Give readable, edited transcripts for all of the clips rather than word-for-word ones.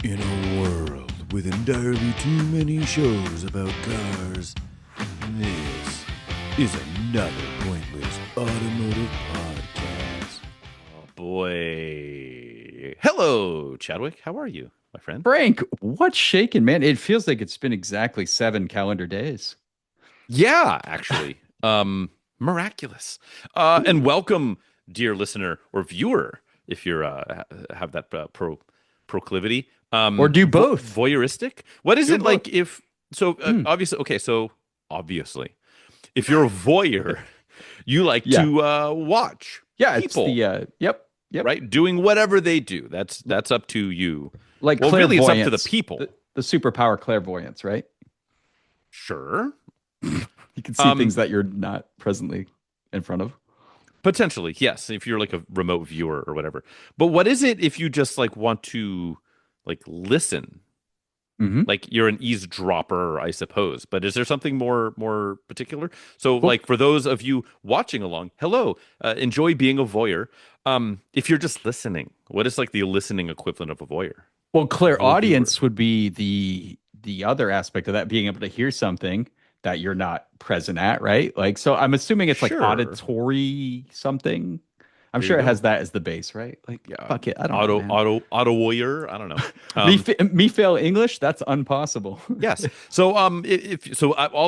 In a world with entirely too many shows about cars, this is another pointless automotive podcast. Oh boy. Hello, Chadwick. How are you, my friend? Frank, what's shaking, man? It feels like it's been exactly 7 calendar days. Yeah, actually. Miraculous. And welcome, dear listener or viewer, if you're have that proclivity. Or do both. Voyeuristic. What is Do it like both. if obviously okay, so obviously if you're a voyeur, you like Yeah. to watch Yeah, people, it's the yep. right? Doing whatever they do. That's up to you. Like Well, really, it's up to the clairvoyance. people. The superpower clairvoyance, right? Sure. You can see things that you're not presently in front of. Potentially, yes, if you're like a remote viewer or whatever. But what is it if you just like want to like listen? Mm-hmm. Like you're an eavesdropper, I suppose. But is there something more particular? So Well- like for those of you watching along, hello, enjoy being a voyeur. If you're just listening, what is like the listening equivalent of a voyeur? Well, clairaudience Viewer. would be the other aspect of that, being able to hear something that you're not present at, right? Like, so I'm assuming it's like Sure. auditory something. I'm There sure you it has go. that as the base, right? Like, Yeah. fuck it, I don't know, man. Auto voyeur. I don't know. Me fail English? That's impossible. Yes. So all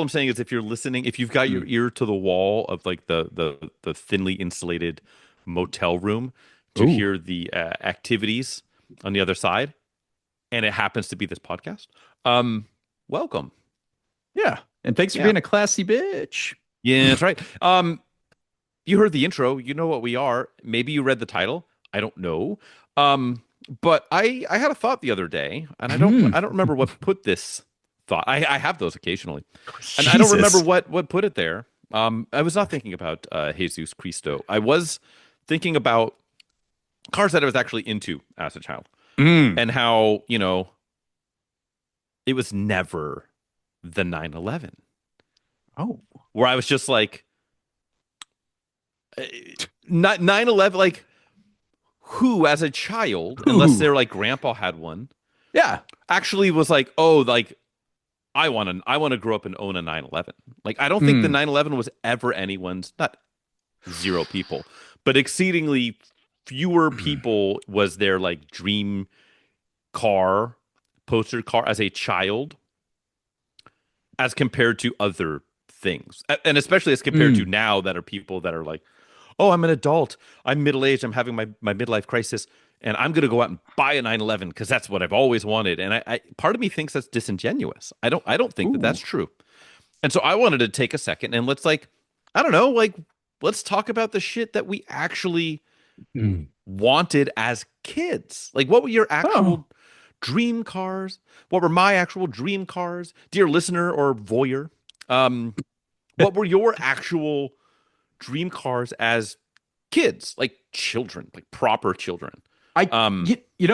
I'm saying is if you're listening, if you've got your ear to the wall of like the thinly insulated motel room to Ooh. hear the activities on the other side, and it happens to be this podcast, welcome. Yeah. And thanks for Yeah. being a classy bitch. Yeah, that's right. You heard the intro. You know what we are. Maybe you read the title. I don't know. But I had a thought the other day, and I don't remember what put this thought. I have those occasionally, and I don't remember what put it there. I was not thinking about Jesus Cristo. I was thinking about cars that I was actually into as a child, and how it was never the 911, Oh. where I was just like, 911, like who as a child, unless they're like grandpa had one, Yeah. actually was like, oh, like I want to grow up and own a 911. Like I don't think the 911 was ever anyone's, not zero people, but exceedingly fewer people was their like dream car, poster car as a child, as compared to other things, and especially as compared to now that are people that are like, oh, I'm an adult, I'm middle-aged, I'm having my midlife crisis, and I'm going to go out and buy a 911 because that's what I've always wanted. And I part of me thinks that's disingenuous. I don't think that that's true. And so I wanted to take a second and let's like, I don't know, like let's talk about the shit that we actually wanted as kids. Like what were your actual dream cars? What were my actual dream cars? Dear listener or voyeur, what were your actual dream cars as kids, like children, like proper children?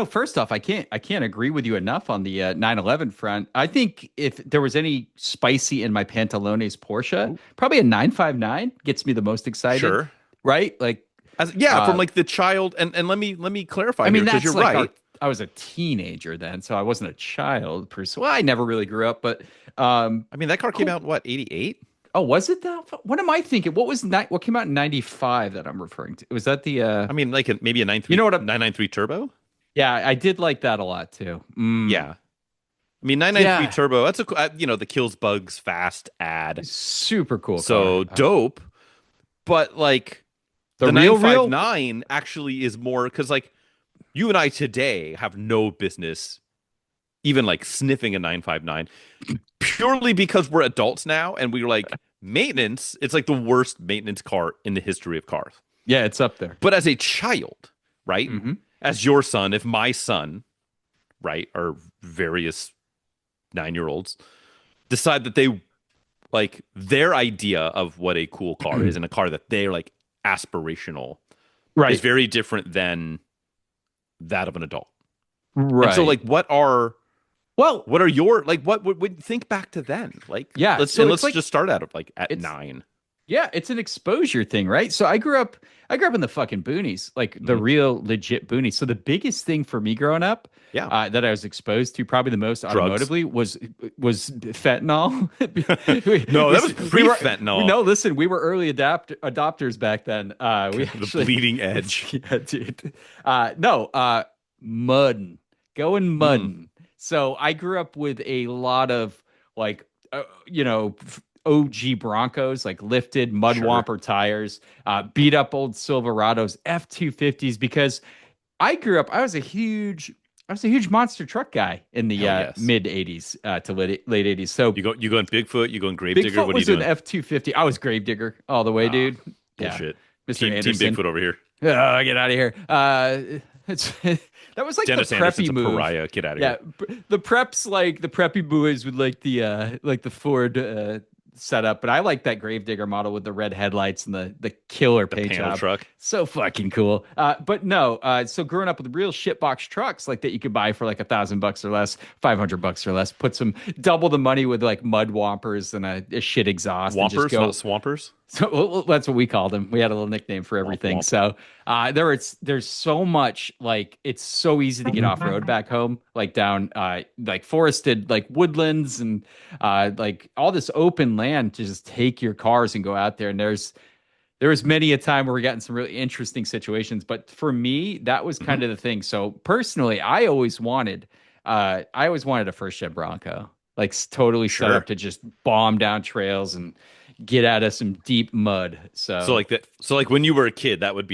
First off, I can't agree with you enough on the 911 front. I think if there was any spicy in my Pantalones Porsche, probably a 959 gets me the most excited. Sure. Right? Like, from like the child, and let me clarify I mean, here, because that's you're like right. I was a teenager then, so I wasn't a child per se. Well, I never really grew up, but I mean, that car came out in what, 88? oh, was it that? What am I thinking? What came out in 95 that I'm referring to? Was that the I mean, like maybe a 93, You know what 993 turbo? Yeah, I did like that a lot too. Yeah. I mean, 993 Yeah. turbo, that's the kills bugs fast ad. Super cool So car. dope. But like The the real 959 actually is more, because like you and I today have no business even like sniffing a 959 purely because we're adults now, and we're like, maintenance, it's like the worst maintenance car in the history of cars. Yeah, it's up there. But as a child, right? Mm-hmm. As your son, if my son, right, or various 9-year-olds decide that they like their idea of what a cool car is, and a car that they're like aspirational, Right. is very different than that of an adult. Right. And so like what are your like what would think back to then? Like Yeah, let's so it's let's like- just start out of like at it's- 9. Yeah, it's an exposure thing, right? So I grew up in the fucking boonies, like the Mhm. real legit boonies. So the biggest thing for me growing up, Yeah. that I was exposed to, probably the most Drugs. automotively, was fentanyl. No, we, that was we were pre-fentanyl. no, listen, we were early adopters back then. We The actually, bleeding edge. yeah, dude. No, mudding, going Mm, mudding. So I grew up with a lot of like, you know, OG Broncos, like lifted mud sure. whomper tires, beat up old Silverados, F-250s, because I was a huge monster truck guy in the Hell yes. mid 80s to late 80s. So You going Bigfoot? You going Gravedigger? Bigfoot What are you was an doing? F-250. I was Gravedigger all the way, Ah, dude. Yeah. bullshit. Mr. Team Anderson. Bigfoot over here. Oh, get out of here. It's that was like the Dennis Anderson's preppy a move. pariah. Get out of Yeah, here. the preps, like the preppy boys with like the Ford setup, but I like that Gravedigger model with the red headlights and the killer The paint panel job. truck. So fucking cool. But no, so growing up with real shitbox trucks like that you could buy for like $1,000 or less, $500 or less, put some double the money with like mud wompers and a shit exhaust and just Wompers, not go. swampers. So well, that's what we called them. We had a little nickname for Womp everything. womp. So there's so much, like it's so easy to get off road back home, like down like forested like woodlands and like all this open land to just take your cars and go out there. And there was many a time where we got in some really interesting situations. But for me, that was Hmm. kind of the thing. So personally, I always wanted a first gen Bronco, like totally set up Sure. to just bomb down trails and get out of some deep mud. So So, like that. So like when you were a kid, that was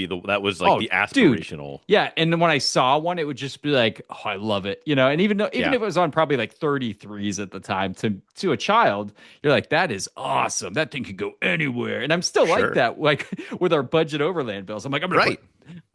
like oh, the dude, aspirational. yeah. And then when I saw one, it would just be like, oh, I love it, And even Yeah. if it was on probably like 33s at the time, to a child, you're like, that is awesome. That thing can go anywhere. And I'm still like Sure. that, like with our budget overland bills. I'm like, I'm gonna put Right.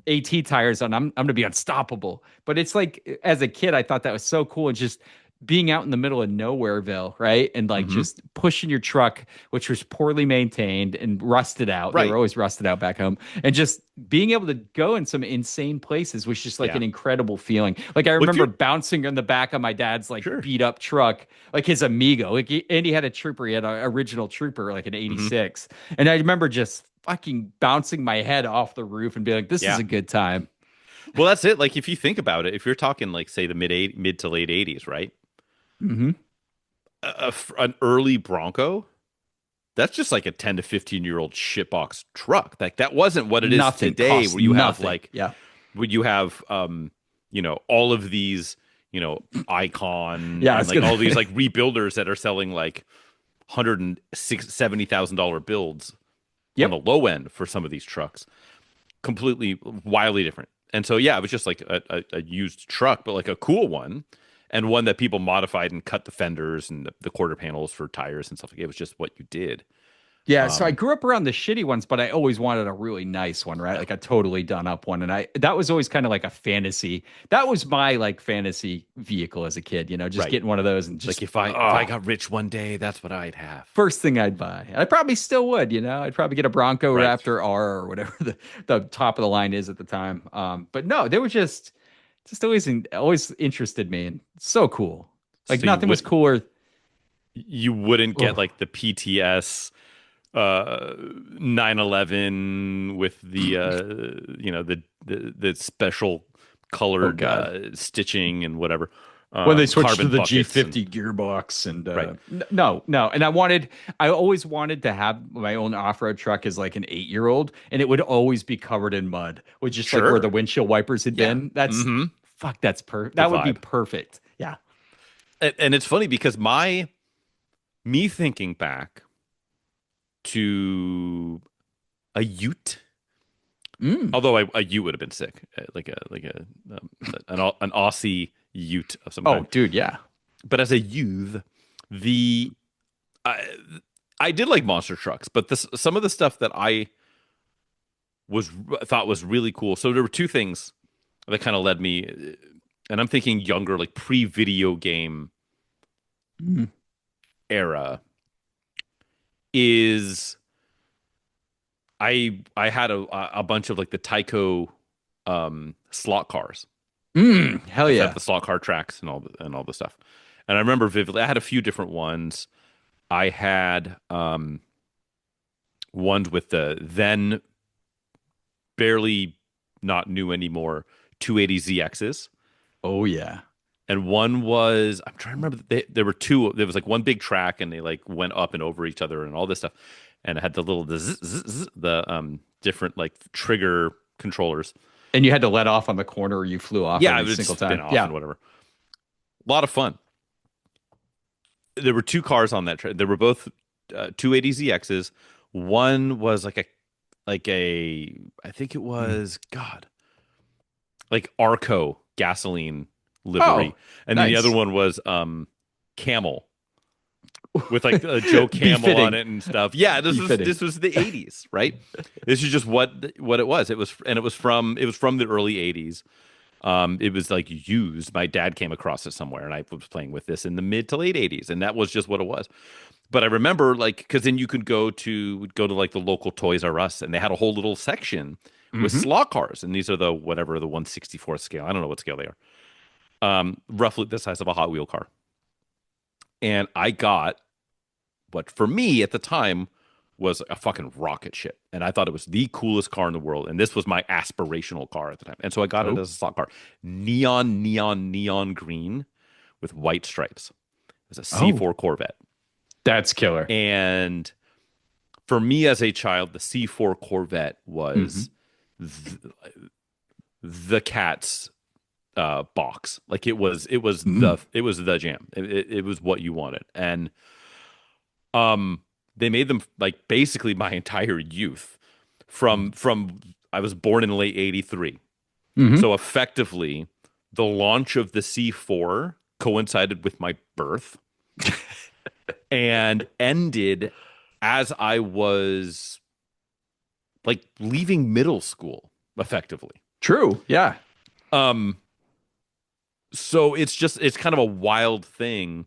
AT tires on. I'm gonna be unstoppable. But it's like as a kid, I thought that was so cool, and just being out in the middle of nowhereville, right? And like Hmm. just pushing your truck, which was poorly maintained and rusted out. They were Right. always rusted out back home. And just being able to go in some insane places was just like Yeah. an incredible feeling. Like I Well, if remember you're bouncing on the back of my dad's like sure. beat up truck, like his Amigo. And he had a Trooper, he had an original Trooper, like an Hmm. 86. And I remember just fucking bouncing my head off the roof and being like, this is Yeah. a good time. Well, that's it. Like if you think about it, if you're talking like say the mid to late '80s, right? Hmm. An early Bronco, that's just like a 10 to 15-year-old shitbox truck. Like that wasn't what it is Nothing today, costs where you have nothing. like Yeah. would you have all of these, Icon Yeah. I and was like gonna. all these like rebuilders that are selling like $170,000 builds on the Yep. low end for some of these trucks. Completely wildly different. And so yeah, it was just like a used truck, but like a cool one, and one that people modified and cut the fenders and the quarter panels for tires and stuff like it. It was just what you did. Yeah, so I Um, grew up around the shitty ones, but I always wanted a really nice one, right? Like a totally done up one. And that was always kind of like a fantasy. That was my like fantasy vehicle as a kid, just right. getting one of those and Like just if I got rich one day, that's what I'd have. first thing I'd buy. I probably still would, I'd probably get a Bronco Right. Raptor R or whatever the top of the line is at the time. But no, they were just always interested me and so cool. Like So you nothing was would cooler. you wouldn't get Oh, like the PTS 911 with the the special oh colored God. stitching and whatever, When they switched to carbon the buckets and G50 gearbox and right. no, and I always wanted to have my own off-road truck as like an 8-year-old, and it would always be covered in mud, with just like where the Sure. windshield wipers had Yeah. been. That's Hmm. fuck, that's perfect. The That would be vibe. perfect. Yeah. And it's funny because me thinking back to a Ute, Mm. although a Ute would have been sick, like an Aussie Ute of some Oh, kind. dude, yeah. But as a youth, the I, I did like monster trucks, but some of the stuff that I was thought was really cool. So there were two things that kind of led me, and I'm thinking younger, like pre-video game Mm. era, is I had a bunch of like the Tyco slot cars Hell that have yeah. the slot car tracks and all the stuff. And I remember vividly, I had a few different ones. I had one with the then barely not new anymore 280ZXs. Oh yeah. And one was, I'm trying to remember, there were two. There was like one big track, and they like went up and over each other and all this stuff. And it had the different like trigger controllers. And you had to let off on the corner, or you flew off Yeah, it every would single spin time. off Yeah. and whatever. A lot of fun. There were two cars on that track. They were both 280ZXs. One was I think it was like Arco gasoline livery, Oh, and then the nice. other one was Camel with like Joe Camel Befitting. on it and stuff. Yeah, Befitting. this was the 80s, right? This is just what it was. It was from the early 80s. It was like used. My dad came across it somewhere, and I was playing with this in the mid to late 80s, and that was just what it was. But I remember, like, because then you could go to like the local Toys R Us, and they had a whole little section with slot cars, and these are the 1/64 scale. I don't know what scale they are. Roughly the size of a Hot Wheel car. And I got what for me at the time was a fucking rocket ship, and I thought it was the coolest car in the world, and this was my aspirational car at the time, and so I got it as a slot car, neon green with white stripes. It was a C4 Corvette. That's killer. And for me as a child, the C4 Corvette was the cat's box. Like it was the jam. It was what you wanted. And they made them like basically my entire youth from I was born in late 83. So effectively the launch of the C4 coincided with my birth. And ended as I was like leaving middle school, effectively. True. Yeah. So it's kind of a wild thing,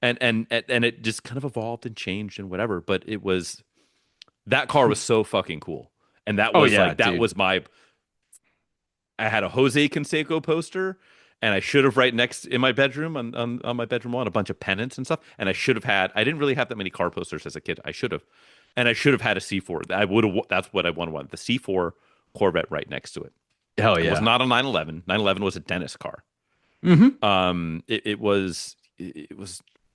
and it just kind of evolved and changed and whatever. But that car was so fucking cool, and that was was my. I had a Jose Canseco poster. And I should have right next in my bedroom on my bedroom wall a bunch of pennants and stuff. And I didn't really have that many car posters as a kid. I should have had a C4. That's what I wanted. The C4 Corvette right next to it. Hell yeah. It was not a 911. 911 was a dentist car. It was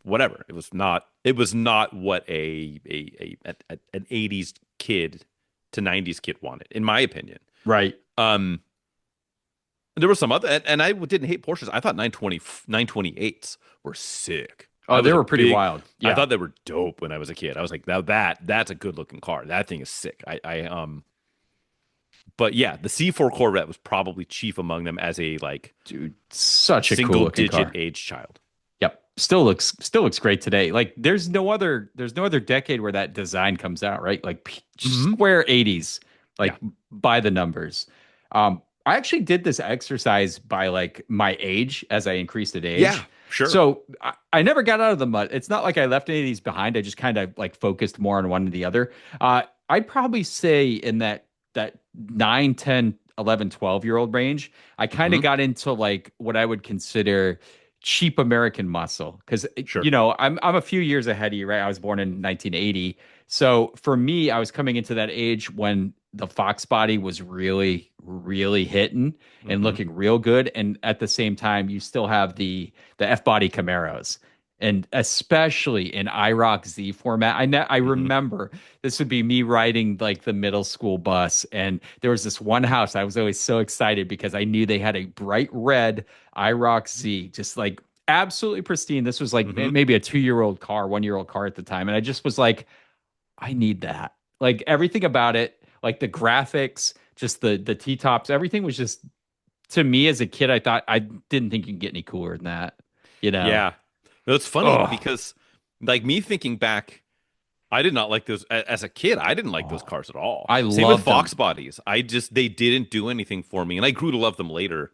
whatever. It was not what an 80s kid to 90s kid wanted, in my opinion. Right. There were some other, and I didn't hate Porsches. I thought 928s were sick. Oh, they were pretty wild. Yeah. I thought they were dope when I was a kid. I was like, now that's a good looking car. That thing is sick. But yeah, the C4 Corvette was probably chief among them as a such a single cool looking digit car. age child. Yep. Still looks great today. Like there's no other decade where that design comes out, right? Like square 80s, by the numbers. I actually did this exercise by like my age as I increased in age. Yeah, sure. So I never got out of the mud. It's not like I left any of these behind. I just kind of like focused more on one or the other. I'd probably say in that 9, 10, 11, 12-year-old range, I kind of got into like what I would consider cheap American muscle. Because, I'm a few years ahead of you, right? I was born in 1980. So for me, I was coming into that age when the Fox body was really, really hitting and looking real good. And at the same time, you still have the F-body Camaros. And especially in IROC Z format, I remember this would be me riding like the middle school bus. And there was this one house. I was always so excited because I knew they had a bright red IROC Z, just like absolutely pristine. This was like maybe a 2-year-old car, 1-year-old car at the time. And I just was like, I need that. Like everything about it, like the graphics, just the T-tops, everything was just, to me as a kid, I didn't think you could get any cooler than that. Yeah. No, it's funny because like me thinking back, I did not like those as a kid. I didn't like those cars at all. Same with Fox bodies. They didn't do anything for me, and I grew to love them later.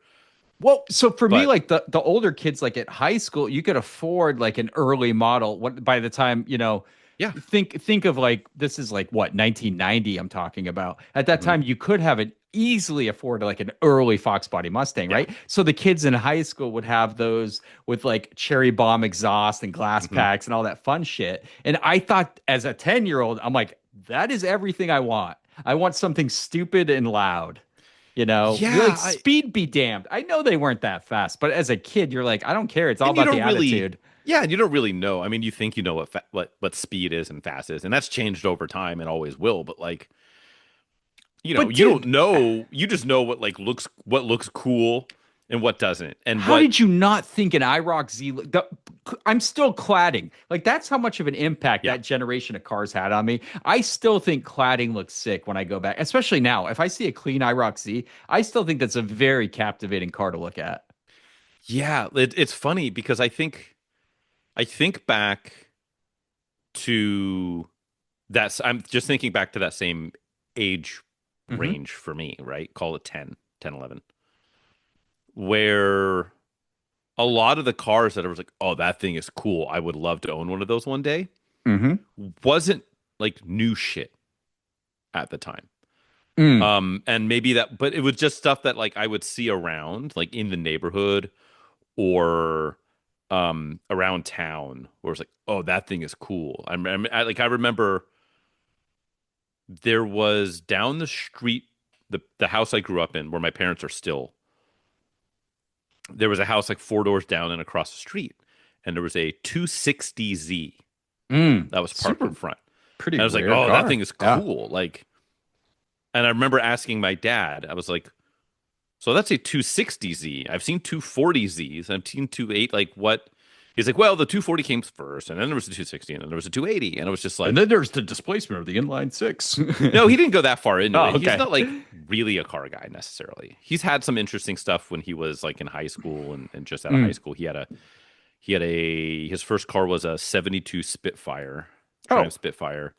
Well, so for me, like the older kids, like at high school, you could afford like an early model. By the time, think of like, this is like what, 1990 I'm talking about. At that time, you could have easily afford like an early Fox body Mustang, right? So the kids in high school would have those with like cherry bomb exhaust and glass packs and all that fun shit. And I thought as a 10-year-old, I'm like, that is everything I want. I want something stupid and loud. Yeah, Like speed be damned. I know they weren't that fast, but as a kid, you're like, I don't care. It's all and you about the don't really, attitude. yeah, and you don't really know. I mean, you think you know what speed is and fast is, and that's changed over time and always will. But like, But you don't dude, know. You just know what looks cool and what doesn't, and how what. did you not think an IROC Z? I'm still cladding. Like that's how much of an impact Yeah, that generation of cars had on me. I still think cladding looks sick when I go back, especially now. If I see a clean IROC Z, I still think that's a very captivating car to look at. yeah. It's funny because I think back to that's. I'm just thinking back to that same age Hmm. range for me, right? Call it 10, 11, where a lot of the cars that I was like, oh, that thing is cool. I would love to own one of those one day. Hmm. Wasn't like new shit at the time. Mm. And maybe that, but it was just stuff that like I would see around, like in the neighborhood or around town, where it's like, oh, that thing is cool. I remember there was down the street, the house I grew up in, where my parents are still. There was a house like four doors down and across the street, and there was a 260Z Mm. that was parked in Super front. pretty And I was like, rare oh, that car. thing is Yeah. cool. Like, and I remember asking my dad, I was like, so that's a 260Z. I've seen 240Zs. I've seen 28. Like, what? He's like, well, the 240 came first, and then there was a 260, and then there was a 280. And I was just And like, then there's the displacement of the inline six. no, he didn't go that far into Oh, it. He's okay. not like really a car guy necessarily. He's had some interesting stuff when he was like in high school and just out of high Mm. school. His first car was a 72 Spitfire, Oh, Triumph Spitfire.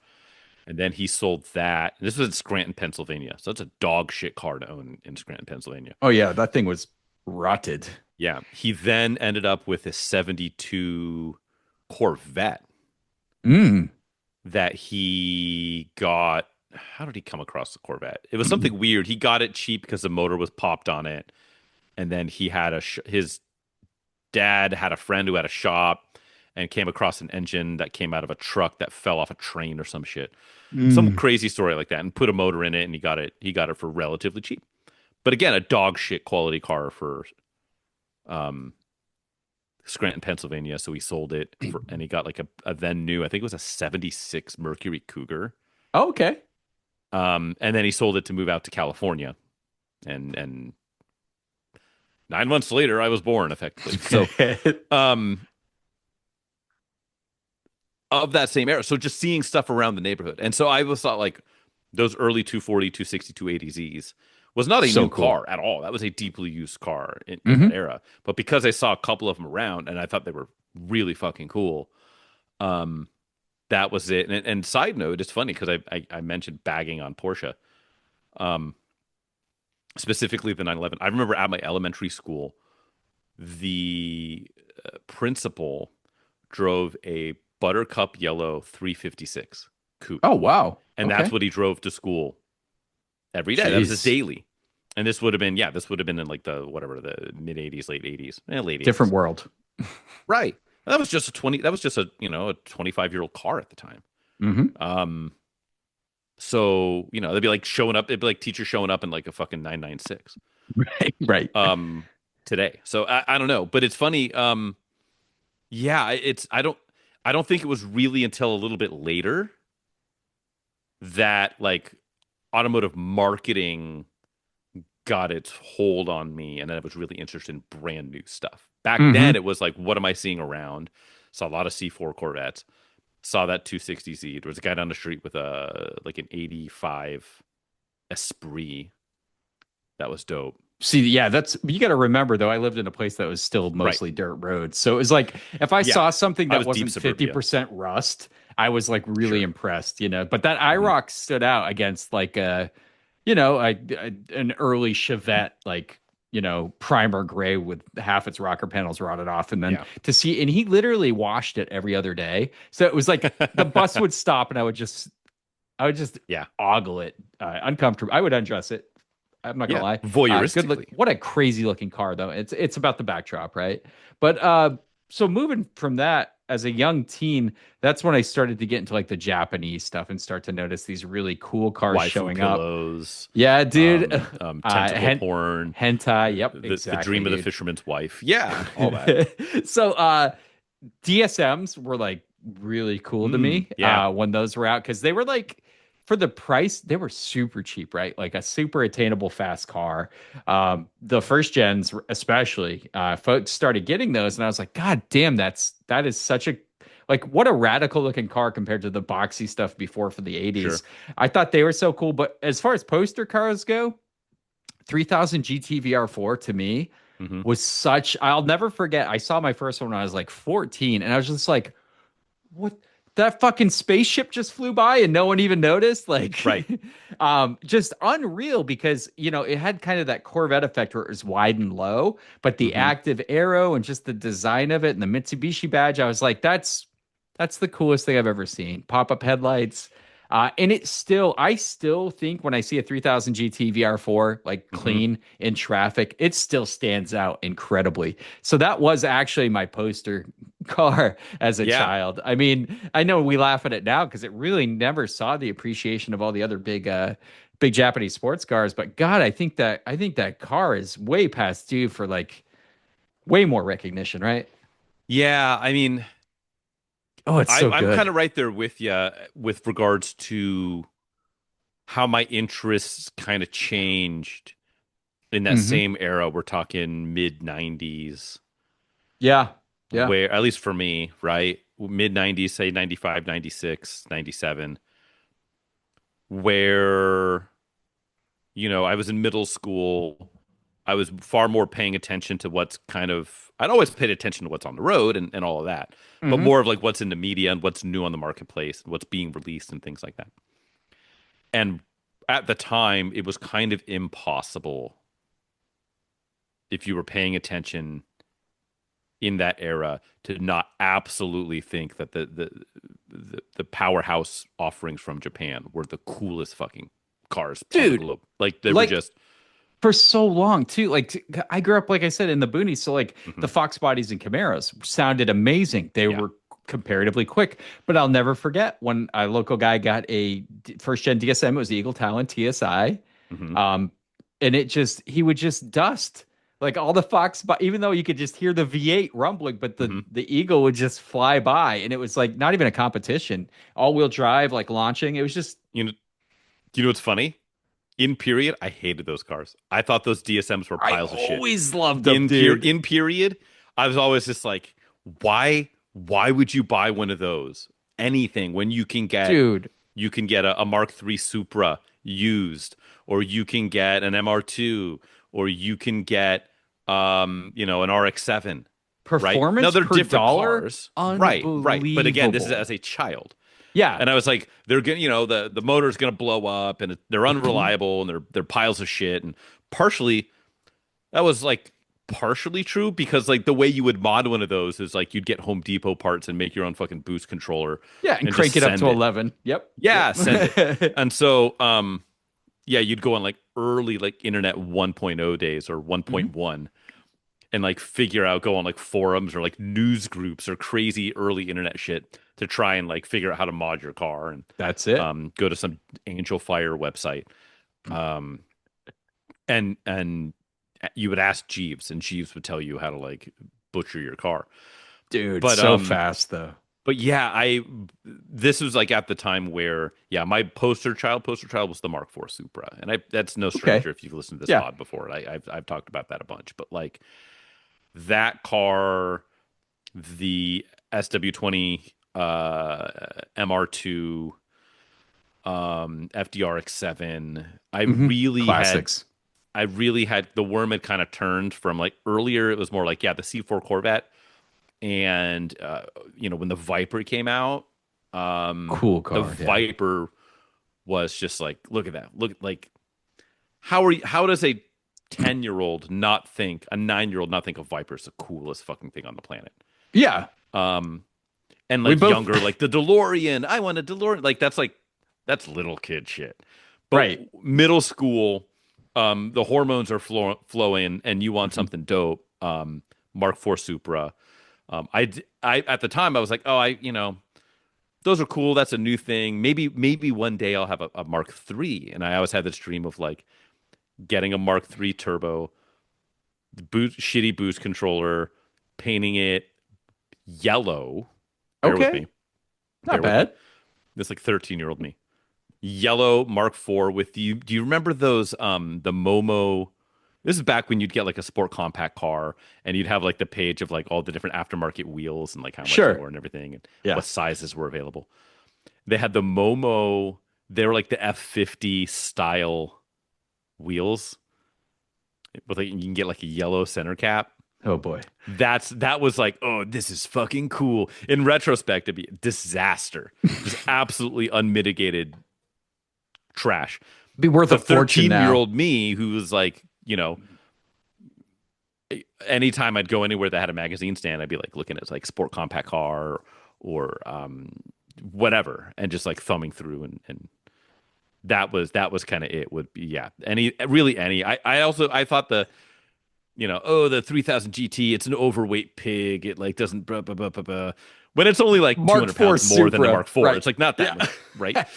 And then he sold that. This was in Scranton, Pennsylvania. So that's a dog shit car to own in Scranton, Pennsylvania. oh yeah, that thing was rotted. Yeah. He then ended up with a 72 Corvette Mm. that he got. How did he come across the Corvette? It was something weird. He got it cheap because the motor was popped on it. And then he had his dad had a friend who had a shop and came across an engine that came out of a truck that fell off a train or some shit. Some Mm. crazy story like that, and put a motor in it, and he got it for relatively cheap. But again, a dog shit quality car for um Scranton, Pennsylvania. So he sold it for, and he got like a then new, I think it was a 76 Mercury Cougar. Oh, okay. And then he sold it to move out to California. And 9 months later, I was born effectively. So um of that same era. So just seeing stuff around the neighborhood. And so I was thought like those early 240, 260, 280Zs was not a So new cool. car at all. That was a deeply used car in that Hmm. era. But because I saw a couple of them around and I thought they were really fucking cool, um, that was it. And side note, it's funny because I mentioned bagging on Porsche, um, specifically the 911. I remember at my elementary school, the principal drove a buttercup yellow 356 coupe. Oh, wow. And that's Okay. what he drove to school every day. That was his Jeez. daily. And this would have been in like the mid 80s, late 80s, late 80s. Different world. Right. That was just a 25-year-old car at the time. Hmm. Um, so, they'd be like showing up, it'd be like teachers showing up in like a fucking 996 Right. Right. today. So I don't know, but it's funny. Yeah, I don't think it was really until a little bit later that like automotive marketing got its hold on me, and then I was really interested in brand new stuff. Back then, Hmm. it was like, what am I seeing around? Saw a lot of C4 Corvettes. Saw that 260Z. There was a guy down the street with an 85 Esprit that was dope. See, yeah, that's you got to remember though. I lived in a place that was still Right. mostly dirt roads, so it was like if I Yeah. saw something I that was deep wasn't suburbia. 50% rust, I was like really Sure. impressed, But that Mhm. IROC stood out against like an early Chevette, like primer gray with half its rocker panels rotted off, and then Yeah. to see, and he literally washed it every other day, so it was like the bus would stop, and I would just Yeah. ogle it, uncomfortable. I would undress it. I'm not gonna Yeah. lie. Good look. Voyeuristically. What a crazy looking car, though. It's about the backdrop, right? But so moving from that, as a young teen, that's when I started to get into like the Japanese stuff and start to notice these really cool cars Waifu showing up. pillows, Yeah, dude. tentacle porn, Hentai. Yep, the exactly, dream of the dude. fisherman's wife. Yeah, all that. So DSMs were like really cool to me Yeah. when those were out because they were like for the price, they were super cheap, right? Like a super attainable fast car. The first gens, especially, folks started getting those, and I was like, God damn, that is such a like what a radical looking car compared to the boxy stuff before for the 80s. Sure. I thought they were so cool, but as far as poster cars go, 3000 GT VR4 to me Hmm. was such I'll never forget. I saw my first one when I was like 14 and I was just like, what that fucking spaceship just flew by and no one even noticed like Right. just unreal because it had kind of that Corvette effect where it was wide and low, but the Hmm. active arrow and just the design of it and the Mitsubishi badge, I was like, that's the coolest thing I've ever seen. Pop-up headlights. And I still think when I see a 3000 GT VR4 like Hmm. clean in traffic, it still stands out incredibly. So that was actually my poster car as a Yeah. child. I mean, I know we laugh at it now because it really never saw the appreciation of all the other big Japanese sports cars. But God, I think that car is way past due for like way more recognition, right? Yeah. I mean, Oh, it's so I'm kind good. of right there with you with regards to how my interests kind of changed in that Hmm. same era. We're talking mid 90s, Yeah. Yeah. where, at least for me, right? Mid 90s, say 95, 96, 97, where, I was in middle school. I was far more paying attention to what's kind of, I'd always paid attention to what's on the road and all of that, but Hmm. more of like what's in the media and what's new on the marketplace and what's being released and things like that. And at the time, it was kind of impossible if you were paying attention in that era to not absolutely think that the powerhouse offerings from Japan were the coolest fucking cars on the Dude, globe. Like they were like just, for so long too. Like I grew up, like I said, in the boonies, so like the mhm, Fox bodies and Camaros sounded amazing. They yeah. were comparatively quick, but I'll never forget when a local guy got a first gen DSM. It was the Eagle Talon TSI, Hmm. um, and he would just dust like all the Fox, but even though you could just hear the V8 rumbling, but the Hmm. the Eagle would just fly by, and it was like not even a competition. All wheel drive, like launching. It was just You know, do you know what's funny? In period, I hated those cars. I thought those DSMs were I piles of shit. always loved them, dude. In period, I was always just like, why would you buy one of those? Anything when Dude, you can get a Mark III Supra used, or you can get an MR2, or you can get an RX-7, right? Now performance they're per different dollar, cars. Right. But again, this is unbelievable. as a child. Yeah. And I was like, they're gonna, the motor's gonna blow up, and they're unreliable, and they're piles of shit. And partially, that was like partially true because like the way you would mod one of those is like you'd get Home Depot parts and make your own fucking boost controller Yeah, and and just crank it up send to it. 11. Yep. Yeah, send it. Yep. And so, yeah, you'd go on like early like internet 1.0 days or Mhm. 1.1 and like go on like forums or like news groups or crazy early internet shit to try and like figure out how to mod your car and That's it. go to some Angel Fire website. Um, and you would ask Jeeves, and Jeeves would tell you how to like butcher your car. Dude, But so fast though. yeah, I this was like at the time where yeah, my poster child was the Mark IV Supra, and that's no Okay. stranger if you've listened to this Yeah. pod before. I've talked about that a bunch, but like that car, the SW20 MR2, FDRX7, Hmm. Classics. I really had the worm had kind of turned from like earlier it was more like yeah, the C4 Corvette and when the Viper came out, Cool the car. Yeah. Viper was just like look at that. Look like how does a 10-year-old not think a 9-year-old not think a Viper is the coolest fucking thing on the planet? Yeah. Um and We like both younger like the DeLorean, I want a DeLorean, like that's little kid shit. But right. middle school, the hormones are flowing and you want something dope. Mark IV Supra, I at the time I was like, oh, those are cool. That's a new thing. Maybe one day I'll have a Mark III. And I always had this dream of like getting a Mark III turbo, shitty boost controller, painting it yellow. Bear with Okay. me. Not Bear with me. bad. This like 13-year-old me. Yellow Mark IV with you. Do you remember those the Momo? This is back when you'd get like a sport compact car and you'd have like the page of like all the different aftermarket wheels and like how much they Sure. were and everything and Yeah. what sizes were available. They had the Momo, they were like the F50 style wheels with like you can get like a yellow center cap. Oh boy. That was like, oh, this is fucking cool. In retrospect, it'd be a disaster. Just absolutely unmitigated trash. Be worth The a fortune now. 13-year-old me who was like, anytime I'd go anywhere that had a magazine stand, I'd be like looking at like sport compact car or whatever and just like thumbing through and that was kind of it would be any. I thought the 3000 GT, it's an overweight pig. It like doesn't blah, blah, blah, blah, blah. When it's only like Mark 200 pounds more than the Supra, Mark IV. right. It's like not that Yeah. much, right?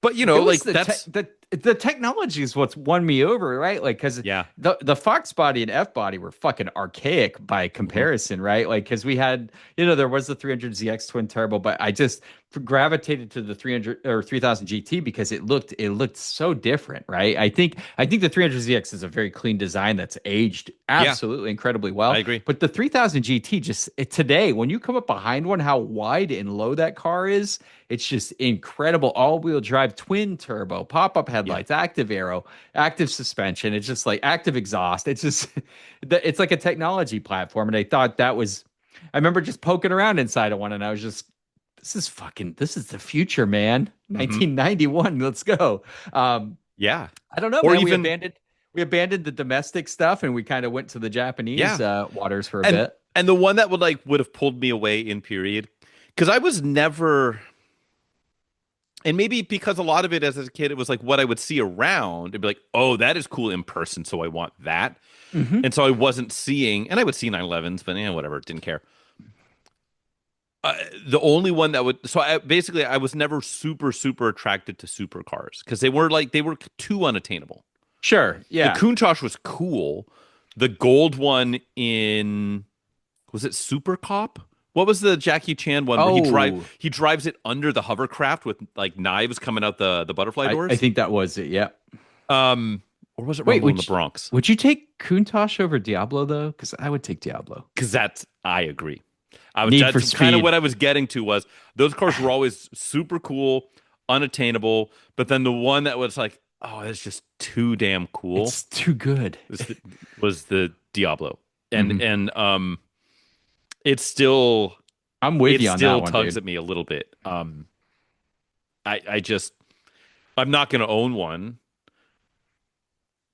But It like was that's the technology is what's won me over, right? Like, because yeah. the Fox body and F body were fucking archaic by comparison, right? Like, because we had, there was the 300ZX twin turbo, but I just gravitated to the 300 or 3000 GT because it looked so different, right? I think the 300ZX is a very clean design that's aged absolutely incredibly well. I agree. But the 3000 GT today, when you come up behind one, how wide and low that car is, it's just incredible. All-wheel drive, twin turbo, pop-up headlights, active aero, active suspension. It's just like active exhaust. It's just, it's like a technology platform. And I thought I remember just poking around inside of one and I was just, this is the future, man. 1991, let's go. Yeah. I don't know, Or man. even We abandoned the domestic stuff and we kind of went to the Japanese waters for a bit. And the one that would have pulled me away in period, because I was never, and maybe because a lot of it as a kid, it was like what I would see around and be like, oh, that is cool in person, so I want that. And so I wasn't seeing, and I would see 911s, but whatever, didn't care. The only one that would, so I was never super, super attracted to supercars because they were too unattainable. Sure. Yeah. The Countach was cool. The gold one was it Super Cop? What was the Jackie Chan one where he drives it under the hovercraft with like knives coming out the butterfly doors? I think that was it. Yeah. Or was it Rumble in the Bronx? Would you take Countach over Diablo though? Because I would take Diablo. Because I agree. That's kind of what I was getting to was those cars were always super cool, unattainable, but then the one that was like, oh, it's just too damn cool. It's too good. was the Diablo. And it's still I'm with you on that one. It still tugs at me a little bit. I'm not going to own one.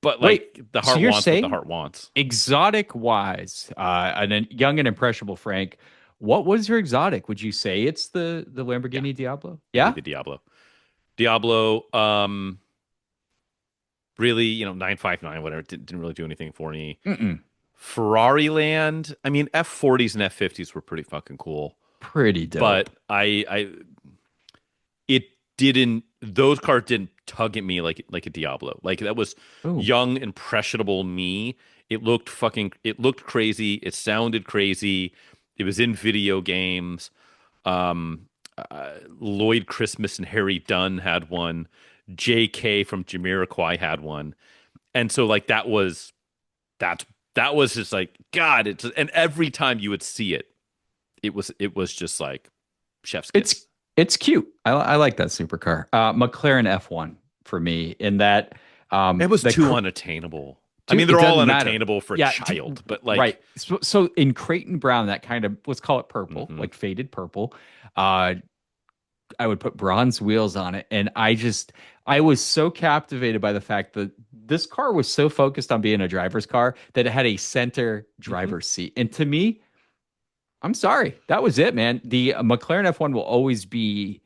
But the heart wants what the heart wants. Exotic wise, and a young and impressionable Frank, what was your exotic? Would you say it's the Lamborghini Diablo? Yeah, the Diablo. Really, 959, whatever. Didn't really do anything for me. Ferrari land. I mean, F40s and F50s were pretty fucking cool. Pretty dope. But it didn't. Those cars didn't tug at me like a Diablo. Like that was young, impressionable me. It looked crazy. It sounded crazy. It was in video games. Lloyd Christmas and Harry Dunn had one. JK from Jamiroquai had one. And so like that was just like, God, and every time you would see it, it was just like chef's kiss. It's cute. I like that supercar. McLaren F1 for me in that it was too unattainable. I mean, they're all unattainable for a child, but like right. So in Creighton Brown, that kind of, let's call it purple, like faded purple. I would put bronze wheels on it, and I was so captivated by the fact that this car was so focused on being a driver's car that it had a center driver's seat, and to me, I'm sorry, that was it, man. The McLaren F1 will always be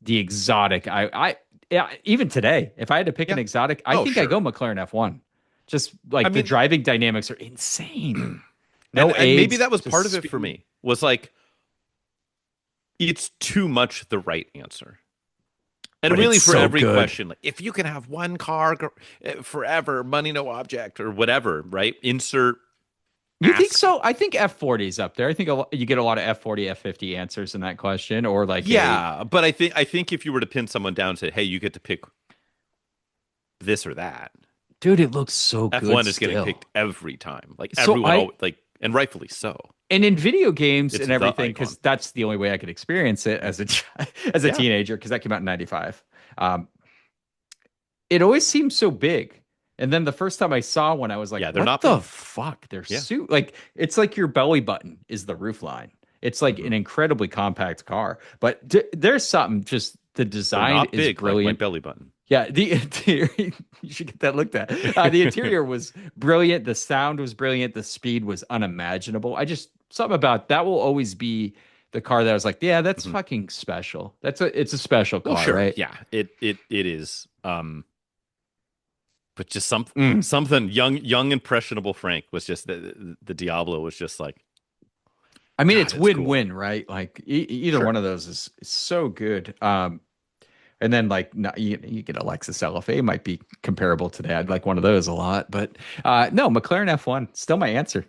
the exotic. Even today, if I had to pick an exotic, I think I go McLaren F1. Just like the driving dynamics are insane. No And maybe aids, that was just part of it for speed. me. Was like it's too much the right answer. And But it's really, for so every good. question, like if you can have one car forever, money no object, or whatever, right? Insert You think ask. so? I think F40 is up there. I think you get a lot of F40, F50 answers in that question, or like a Yeah, but I think if you were to pin someone down to, hey, you get to pick this or that, dude, it looks so good F1 is getting still. picked every time. Like So everyone I always like, and rightfully so. and in video games It's and the everything, icon. because that's the only way I could experience it as a as a Yeah, teenager, because that came out in '95. Um, it always seemed so big. And then the first time I saw one, I was like, yeah, they're what not the big. fuck? They're Yeah. like it's like your belly button is the roof line. It's like Hmm. an incredibly compact car. But there's something, just the They're design not is big like my brilliant. belly button. Yeah, the interior, you should get that looked at. The interior was brilliant. The sound was brilliant. The speed was unimaginable. I just, something about that will always be the car that I was like, yeah, that's Hmm. fucking special. It's a special Well, car, sure. right? Yeah, it is. But just Mm. something young impressionable Frank was just the Diablo was just like, I mean, God, it's it's cool. win-win, right? Like either one Sure. of those is so good. And then like no, you get a Lexus LFA might be comparable to that. I'd like one of those a lot, but no, McLaren F1 still my answer.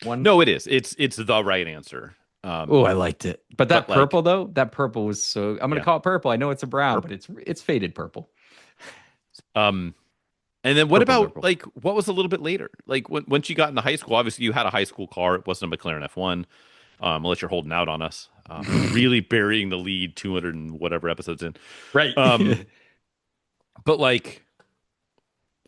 One. No, it is. It's the right answer. Oh, I liked it. But that But like, purple though, that purple was so. I'm gonna yeah, call it purple. I know it's a brown, but purple. it's faded purple. Um, and then what Purple about purple. like what was a little bit later? Like once you got into high school, obviously you had a high school car. It wasn't a McLaren F1. Unless you're holding out on us, really burying the lead 200 and whatever episodes in. Right. Um, but like,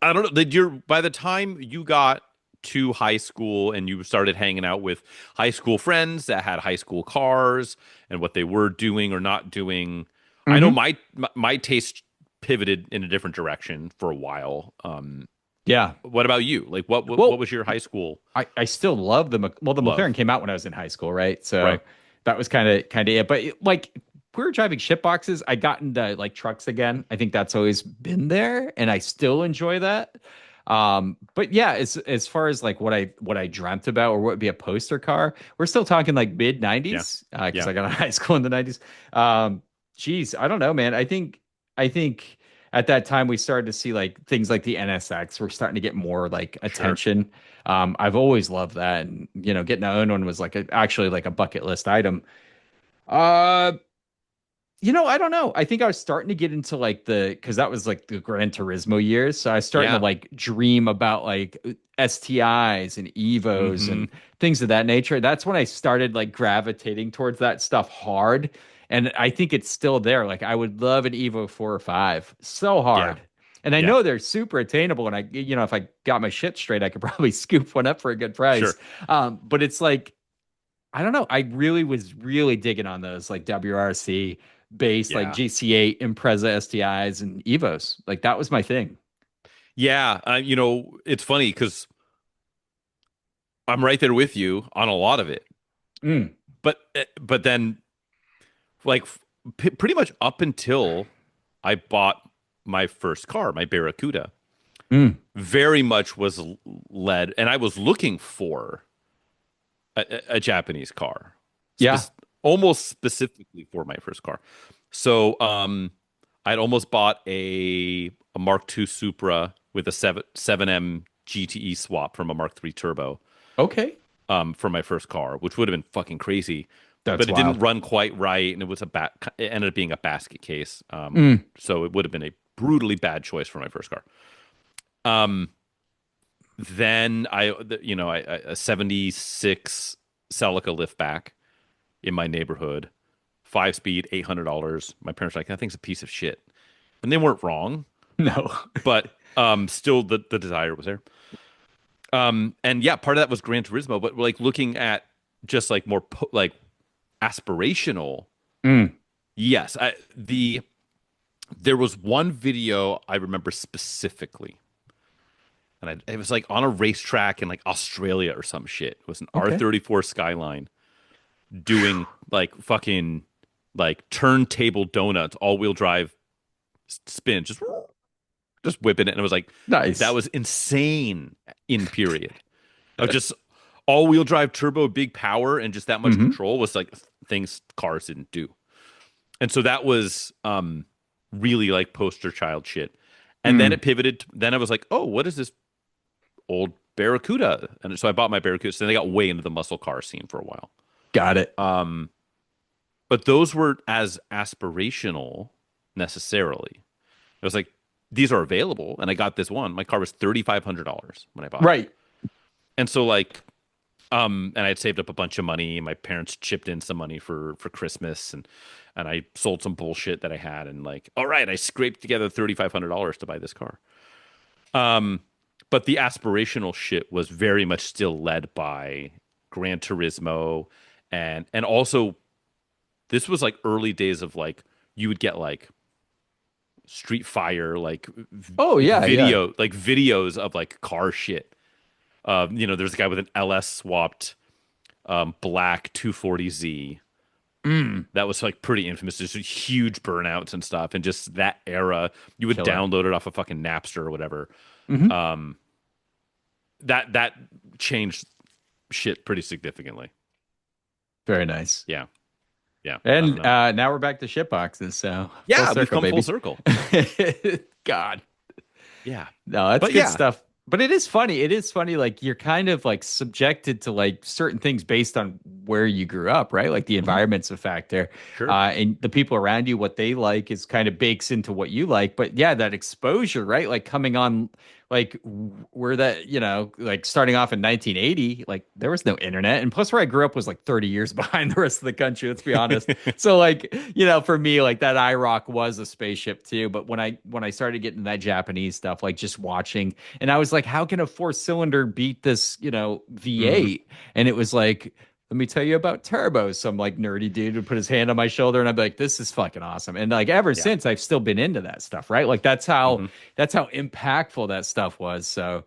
I don't know. By the time you got to high school and you started hanging out with high school friends that had high school cars and what they were doing or not doing, I know Hmm. my taste pivoted in a different direction for a while. Yeah. What about you? Like, what Well, was your high school I still love the McLaren love? came out when I was in high school, right? So Right. that was kind of it. But like we were driving shit boxes, I got into like trucks again. I think that's always been there, and I still enjoy that. But yeah, as far as like what I dreamt about or what would be a poster car, we're still talking like mid Yeah. '90s because Yeah. I got out of high school in the '90s. Geez, I don't know, man. I think at that time we started to see like things like the NSX were starting to get more like Sure. attention. I've always loved that, and getting to own one was like actually like a bucket list item. Uh, I don't know. I think I was starting to get into like because that was like the Gran Turismo years. So I was starting to Yeah. like dream about like STIs and Evos Hmm. and things of that nature. That's when I started like gravitating towards that stuff hard. And I think it's still there. Like I would love an Evo 4 or 5 so Yeah. hard. And I Yeah. know they're super attainable. And if I got my shit straight, I could probably scoop one up for a good price. Sure. But it's like, I don't know. I really was really digging on those like WRC based like Yeah. GC8 Impreza STIs and Evos. Like that was my thing. Yeah. It's funny because I'm right there with you on a lot of it. Mm, But then like pretty much up until I bought my first car, my Barracuda, mm. very much was led, and I was looking for a Japanese car, Yeah. almost specifically for my first car. So, I'd almost bought a Mark II Supra with a 7M GTE swap from a Mark III Turbo, Okay. for my first car, which would have been fucking crazy. That's But it didn't wild. run quite right, and it ended up being a basket case. Mm. So it would have been a brutally bad choice for my first car. Um, then a 76 Celica liftback in my neighborhood, 5 speed, $800. My parents were like, that thing's a piece of shit. And they weren't wrong, No. but still the desire was there. And yeah, part of that was Gran Turismo, but like looking at just like more like aspirational. Mm. Yes, there was one video I remember specifically, and it was like on a racetrack in like Australia or some shit. It was an Okay. R34 Skyline doing like fucking like turntable donuts, all-wheel drive spin, just whipping it, and it was like that Nice. was insane in period of just all-wheel drive turbo, big power, and just that much Mm-hmm. control was like things cars didn't do. And so that was really like poster child shit. And then it pivoted. Then I was like, oh, what is this old Barracuda? And so I bought my Barracuda. So then I got way into the muscle car scene for a while. Got it. But those weren't as aspirational necessarily. I was like, these are available. And I got this one. My car was $3,500 when I bought it. Right. And so like, and I had saved up a bunch of money. My parents chipped in some money for Christmas, and I sold some bullshit that I had, and like, all right, I scraped together $3,500 to buy this car. But the aspirational shit was very much still led by Gran Turismo, and also this was like early days of like you would get like Street Fighter, like Oh yeah, yeah. like videos of like car shit. There's a guy with an LS swapped black 240Z. That was like pretty infamous. There's huge burnouts and stuff, and just that era, you would Killer. download it off of fucking Napster or whatever. Mhm. That changed shit pretty significantly. Very nice. Yeah, yeah. I And don't know. now we're back to shit boxes. So Yeah, full we've circle, come full baby. circle. God. Yeah, No, that's but good yeah, stuff. But it is funny. It is funny. Like you're kind of like subjected to like certain things based on where you grew up, right? Like the environment's a factor, sure. and the people around you, what they like, is kind of bakes into what you like. But yeah, that exposure, right? Like coming on, like where that like starting off in 1980, like there was no internet, and plus where I grew up was like 30 years behind the rest of the country. Let's be honest. So like for me, like that IROC was a spaceship too. But when I started getting that Japanese stuff, like just watching, and I was like, how can a four-cylinder beat this V8? And it was like, let me tell you about turbos. Some like nerdy dude would put his hand on my shoulder, and I'd be like, this is fucking awesome. And like ever Yeah. since, I've still been into that stuff, right? Like that's how impactful that stuff was. So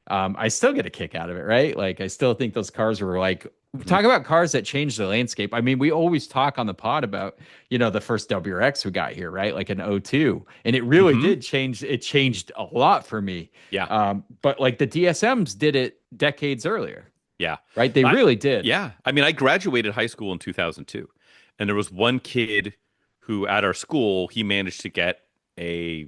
I still get a kick out of it, right? Like I still think those cars were like, talk about cars that changed the landscape. I mean, we always talk on the pod about, the first WRX we got here, right? Like an '02. And it really did change. It changed a lot for me. Yeah. But like the DSMs did it decades earlier, Yeah. right? They really did. Yeah. I mean, I graduated high school in 2002, and there was one kid who at our school, he managed to get a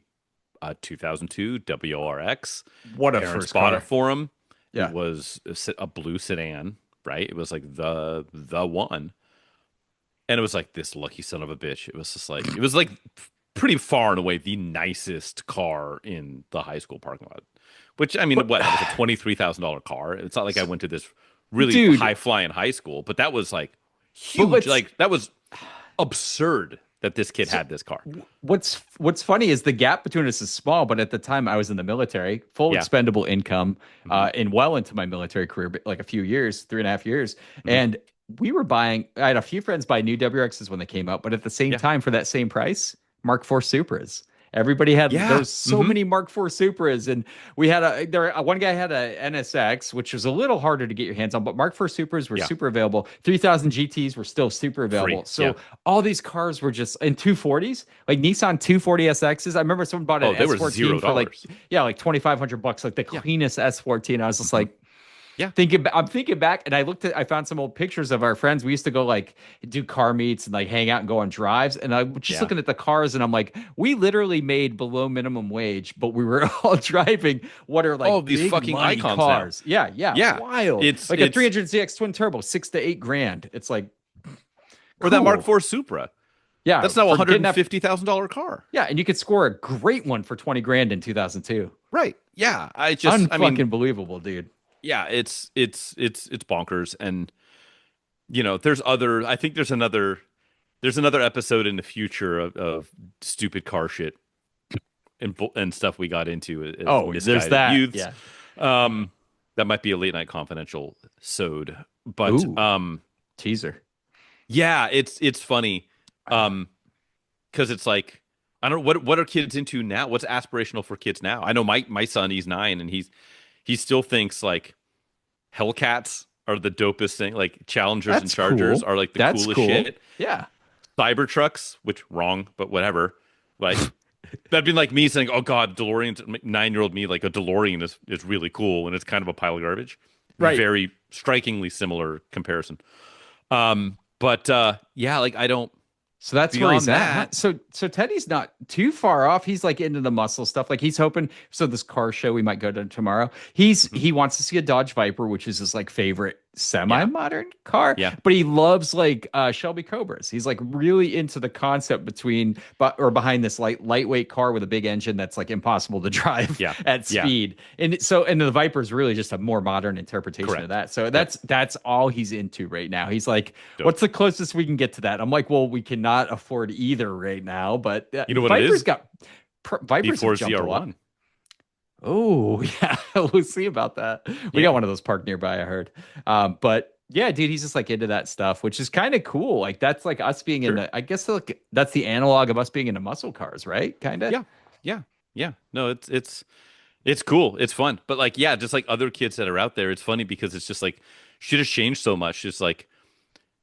2002 WRX. What a Parents first bought car. it for him. Yeah. It was a blue sedan, right? It was like the one. And it was like this lucky son of a bitch. It was like pretty far and away the nicest car in the high school parking lot. Which I mean, what? It was a $23,000 car. It's not like I went to this really Dude. high flying high school, but that was like But huge. Like that was absurd that this kid had this car. What's funny is the gap between us is small, but at the time I was in the military, full Yeah. expendable income, and well into my military career, but like a few years, 3.5 years. And we were buying, I had a few friends buy new WRXs when they came out, but at the same time, for that same price, Mark IV Supras. Everybody had Yeah. there was so many Mark IV Supras, and we had one guy had a NSX, which was a little harder to get your hands on, but Mark IV Supras were super available. 3000 GTs were still super available. Free. So all these cars were just in 240s, like Nissan 240 SXs. I remember someone bought an they were S14 for like $0. like $2,500, like the cleanest S14. I was just like. Yeah. I'm thinking back, and I found some old pictures of our friends. We used to go like do car meets and like hang out and go on drives. And I was just looking at the cars, and I'm like, we literally made below minimum wage, but we were all driving what are like these big fucking money icons cars. now. Yeah, wild. It's like a 300ZX twin turbo, $6,000 to $8,000. It's like, or that cool. Mark IV Supra. Yeah, That's now a for getting that- $150,000 car. Yeah, and you could score a great one for $20,000 in 2002. Right. Yeah. I mean, believable, dude. yeah, it's bonkers. And I think there's another episode in the future of stupid car shit and stuff we got into as there's misguided that. youths. Yeah. That might be a late night confidential sode, but Ooh. Teaser. yeah, it's funny. Because it's like, I don't know, what are kids into now? What's aspirational for kids now? I know my son, he's 9, and he still thinks like Hellcats are the dopest thing. Like Challengers and Chargers are like the coolest shit. Yeah. Cybertrucks, which wrong, but whatever. Like that'd be like me saying, "Oh God, DeLorean." 9-year-old me, like a DeLorean is really cool, and it's kind of a pile of garbage. Right. very strikingly similar comparison. But yeah, like I don't So that's where he's beyond at. Huh? that. So Teddy's not too far off. He's like into the muscle stuff. Like he's hoping. So this car show we might go to tomorrow. Mhm. He wants to see a Dodge Viper, which is his like favorite Yeah, semi-modern car. yeah, But he loves like Shelby Cobras. He's like really into the concept between but or behind this lightweight car with a big engine that's like impossible to drive yeah, at yeah. speed. And the Viper is really just a more modern interpretation of Correct. that. So Yep. that's all he's into right now. He's like, Dope. what's the closest we can get to that? I'm like, well, we cannot afford either right now, but You know what it is? Vipers have Before jumped a lot. ZR1. Oh, yeah, we'll see about that. We got Yeah, one of those parked nearby, I heard. But yeah, dude, he's just like into that stuff, which is kind of cool. Like that's like us being in sure. the, I guess like that's the analog of us being into muscle cars, right? Kind of. Yeah, yeah, yeah. No, it's cool. It's fun. But like, yeah, just like other kids that are out there, it's funny because it's just like shit has changed so much. Just like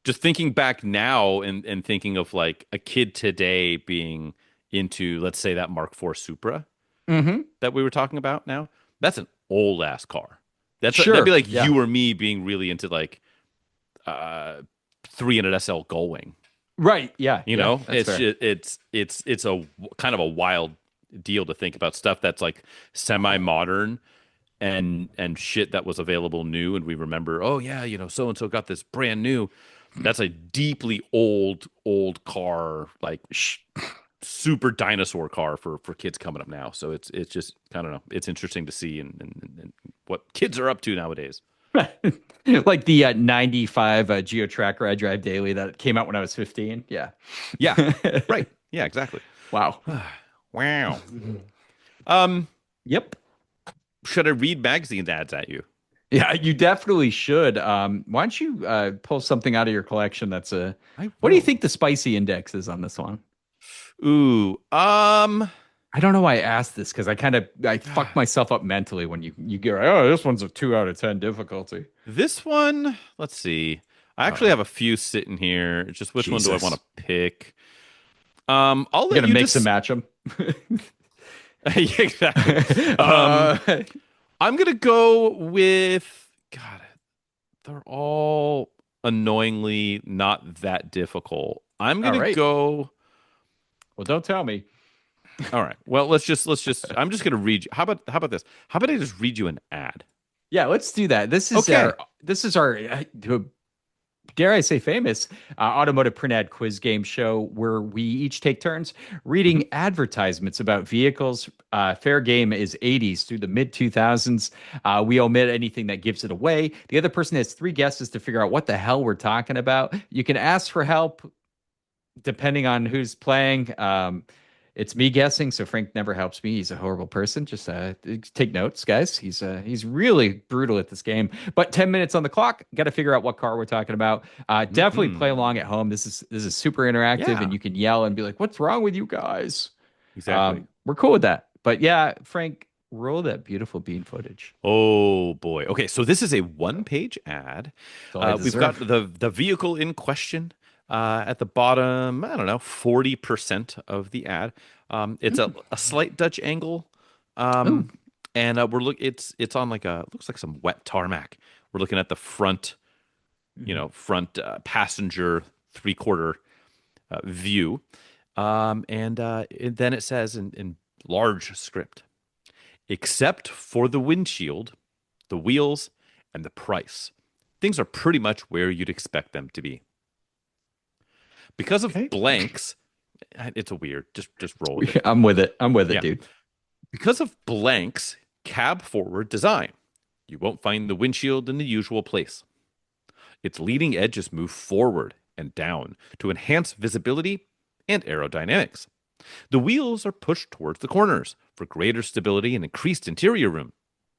just thinking back now and thinking of like a kid today being into, let's say, that Mark IV Supra Mm-hmm. that we were talking about now. That's an old ass car. That'd be Sure. like Yeah. you or me being really into like uh 300 SL Gullwing. Right. Yeah. You Yeah. know, That's fair. it's a kind of a wild deal to think about stuff that's like semi-modern and shit that was available new, and we remember, oh yeah, you know, so and so got this brand new. That's a deeply old car, like super dinosaur car for kids coming up now. So it's just, I don't know, it's interesting to see and what kids are up to nowadays. Like the 95 Geo Tracker I drive daily that came out when I was 15. Yeah. Yeah, right. Yeah, exactly. Wow. Wow. Um, Yep. should I read magazine ads at you? Yeah, you definitely should. Why don't you pull something out of your collection that's a I what do you will. think the spicy index is on this one? Ooh, I don't know why I asked this because I fucked myself up mentally when you go, oh, this one's a 2 out of 10 difficulty. this one, let's see. I actually Uh-oh. have a few sitting here. It's just which one do I want Jesus. to pick? I'll You let gonna you mix and just match them? yeah, exactly. uh, I'm gonna go with God. They're all annoyingly not that difficult. I'm all gonna right. go. Well, don't tell me. All right. Well, let's just. I'm just gonna read you. How about this? How about I just read you an ad? Yeah, let's do that. Okay. This is our dare I say famous automotive print ad quiz game show where we each take turns Mhm. reading advertisements about vehicles. Fair game is 80s through the mid 2000s. We omit anything that gives it away. The other person has three guesses to figure out what the hell we're talking about. You can ask for help depending on who's playing. It's me guessing, so Frank never helps me. He's a horrible person. Just take notes, guys. He's really brutal at this game. But 10 minutes on the clock. Got to figure out what car we're talking about. Definitely play along at Mhm. home. This is super interactive, and Yeah. you can yell and be like, "What's wrong with you guys?" Exactly. We're cool with that. But yeah, Frank, roll that beautiful bean footage. Oh boy. Okay, so this is a one-page ad. That's all I We've got deserve. the vehicle in question at the bottom. I don't know, 40% of the ad. It's a slight Dutch angle, Oh, um, and it's on like a looks like some wet tarmac. We're looking at the front, front passenger three-quarter view, and then it says in large script, except for the windshield, the wheels, and the price. Things are pretty much where you'd expect them to be. Because of okay. blanks, it's a weird, just roll with it. I'm with it. I'm with it, Yeah. dude. Because of blanks, cab forward design, you won't find the windshield in the usual place. Its leading edges move forward and down to enhance visibility and aerodynamics. The wheels are pushed towards the corners for greater stability and increased interior room.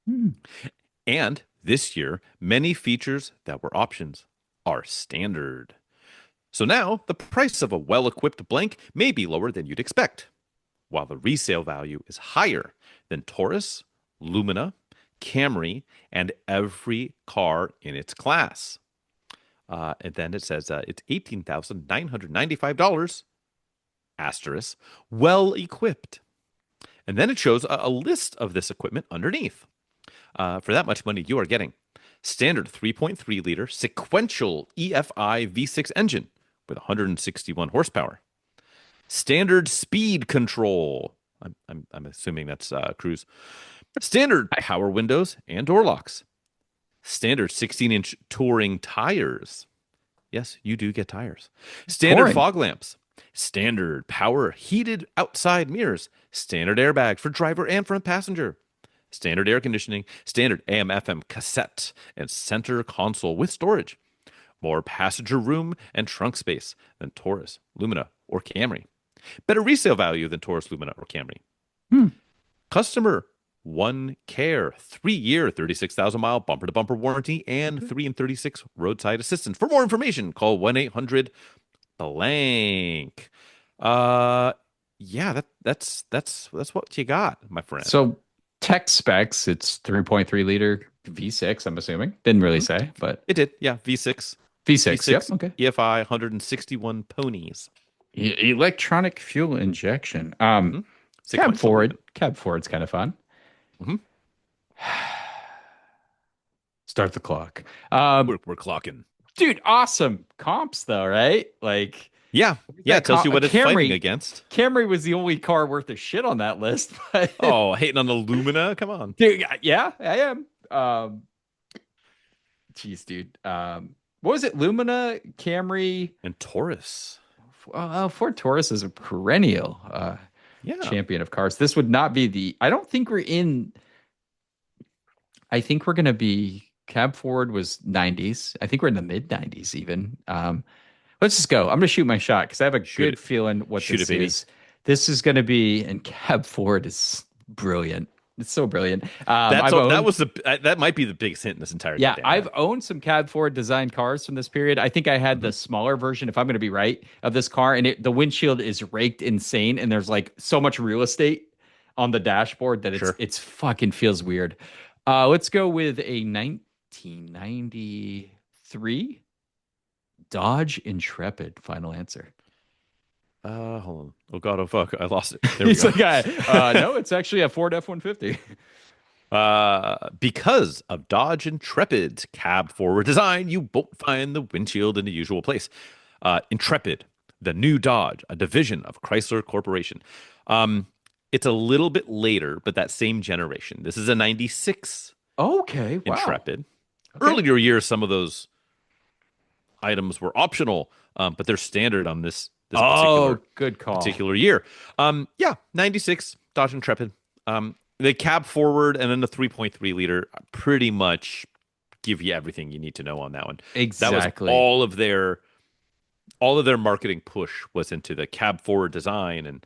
Hmm. And this year, many features that were options are standard. So now, the price of a well equipped blank may be lower than you'd expect, while the resale value is higher than Taurus, Lumina, Camry, and every car in its class. And then it says it's $18,995, asterisk, well equipped. And then it shows a list of this equipment underneath. For that much money, you are getting Standard 3.3-liter sequential EFI V6 engine with 161 horsepower. Standard speed control. I'm assuming that's cruise. Standard power windows and door locks. Standard 16-inch touring tires. Yes, you do get tires. Standard Touring. fog lamps. Standard power heated outside mirrors. Standard airbag for driver and front passenger. Standard air conditioning. Standard AM/FM cassette and center console with storage. More passenger room and trunk space than Taurus, Lumina, or Camry. Better resale value than Taurus, Lumina, or Camry. Customer One Care 3-year 36,000-mile bumper-to-bumper warranty and 3 and 36 roadside assistance. For more information, call 1-800-blank. Yeah, that's what you got, my friend. So tech specs, it's 3.3 liter V6, I'm assuming. Didn't really say, but it did. Yeah, V6. V6, yep. Okay. EFI 161 ponies. Electronic fuel injection. Cab forward's kind of fun. Start the clock. We're clocking. Dude, awesome comps though, right? Like, yeah, it tells you what it's fighting against. Camry was the only car worth a shit on that list. But oh, hating on the Lumina? Come on. Dude, yeah, I am. Jeez, dude. What was it? Lumina, Camry, and Taurus. Ford Taurus is a perennial champion of cars. This would not be I don't think we're in. I think we're going to be. Cab Forward was 90s. I think we're in the mid 90s even. Let's just go. I'm going to shoot my shot because I have a good feeling what this is. This is going to be, and Cab Forward is brilliant. It's so brilliant. That might be the biggest hint in this entire game. I've owned some Cab Forward designed cars from this period. I think I had the smaller version, if I'm going to be right, of this car, and the windshield is raked insane, and there's like so much real estate on the dashboard that it's fucking feels weird. Let's go with a 1993 Dodge Intrepid. Final answer. Hold on. Oh God! Oh fuck! I lost it. There we go. No, it's actually a Ford F-150. Because of Dodge Intrepid's cab forward design, you won't find the windshield in the usual place. Intrepid, the new Dodge, a division of Chrysler Corporation. It's a little bit later, but that same generation. This is a 96. Okay, wow. Intrepid. Okay. Earlier years, some of those items were optional, but they're standard on this particular year. 96 Dodge Intrepid. The cab forward and then the 3.3 liter pretty much give you everything you need to know on that one. Exactly. That was all of their marketing push was into the cab forward design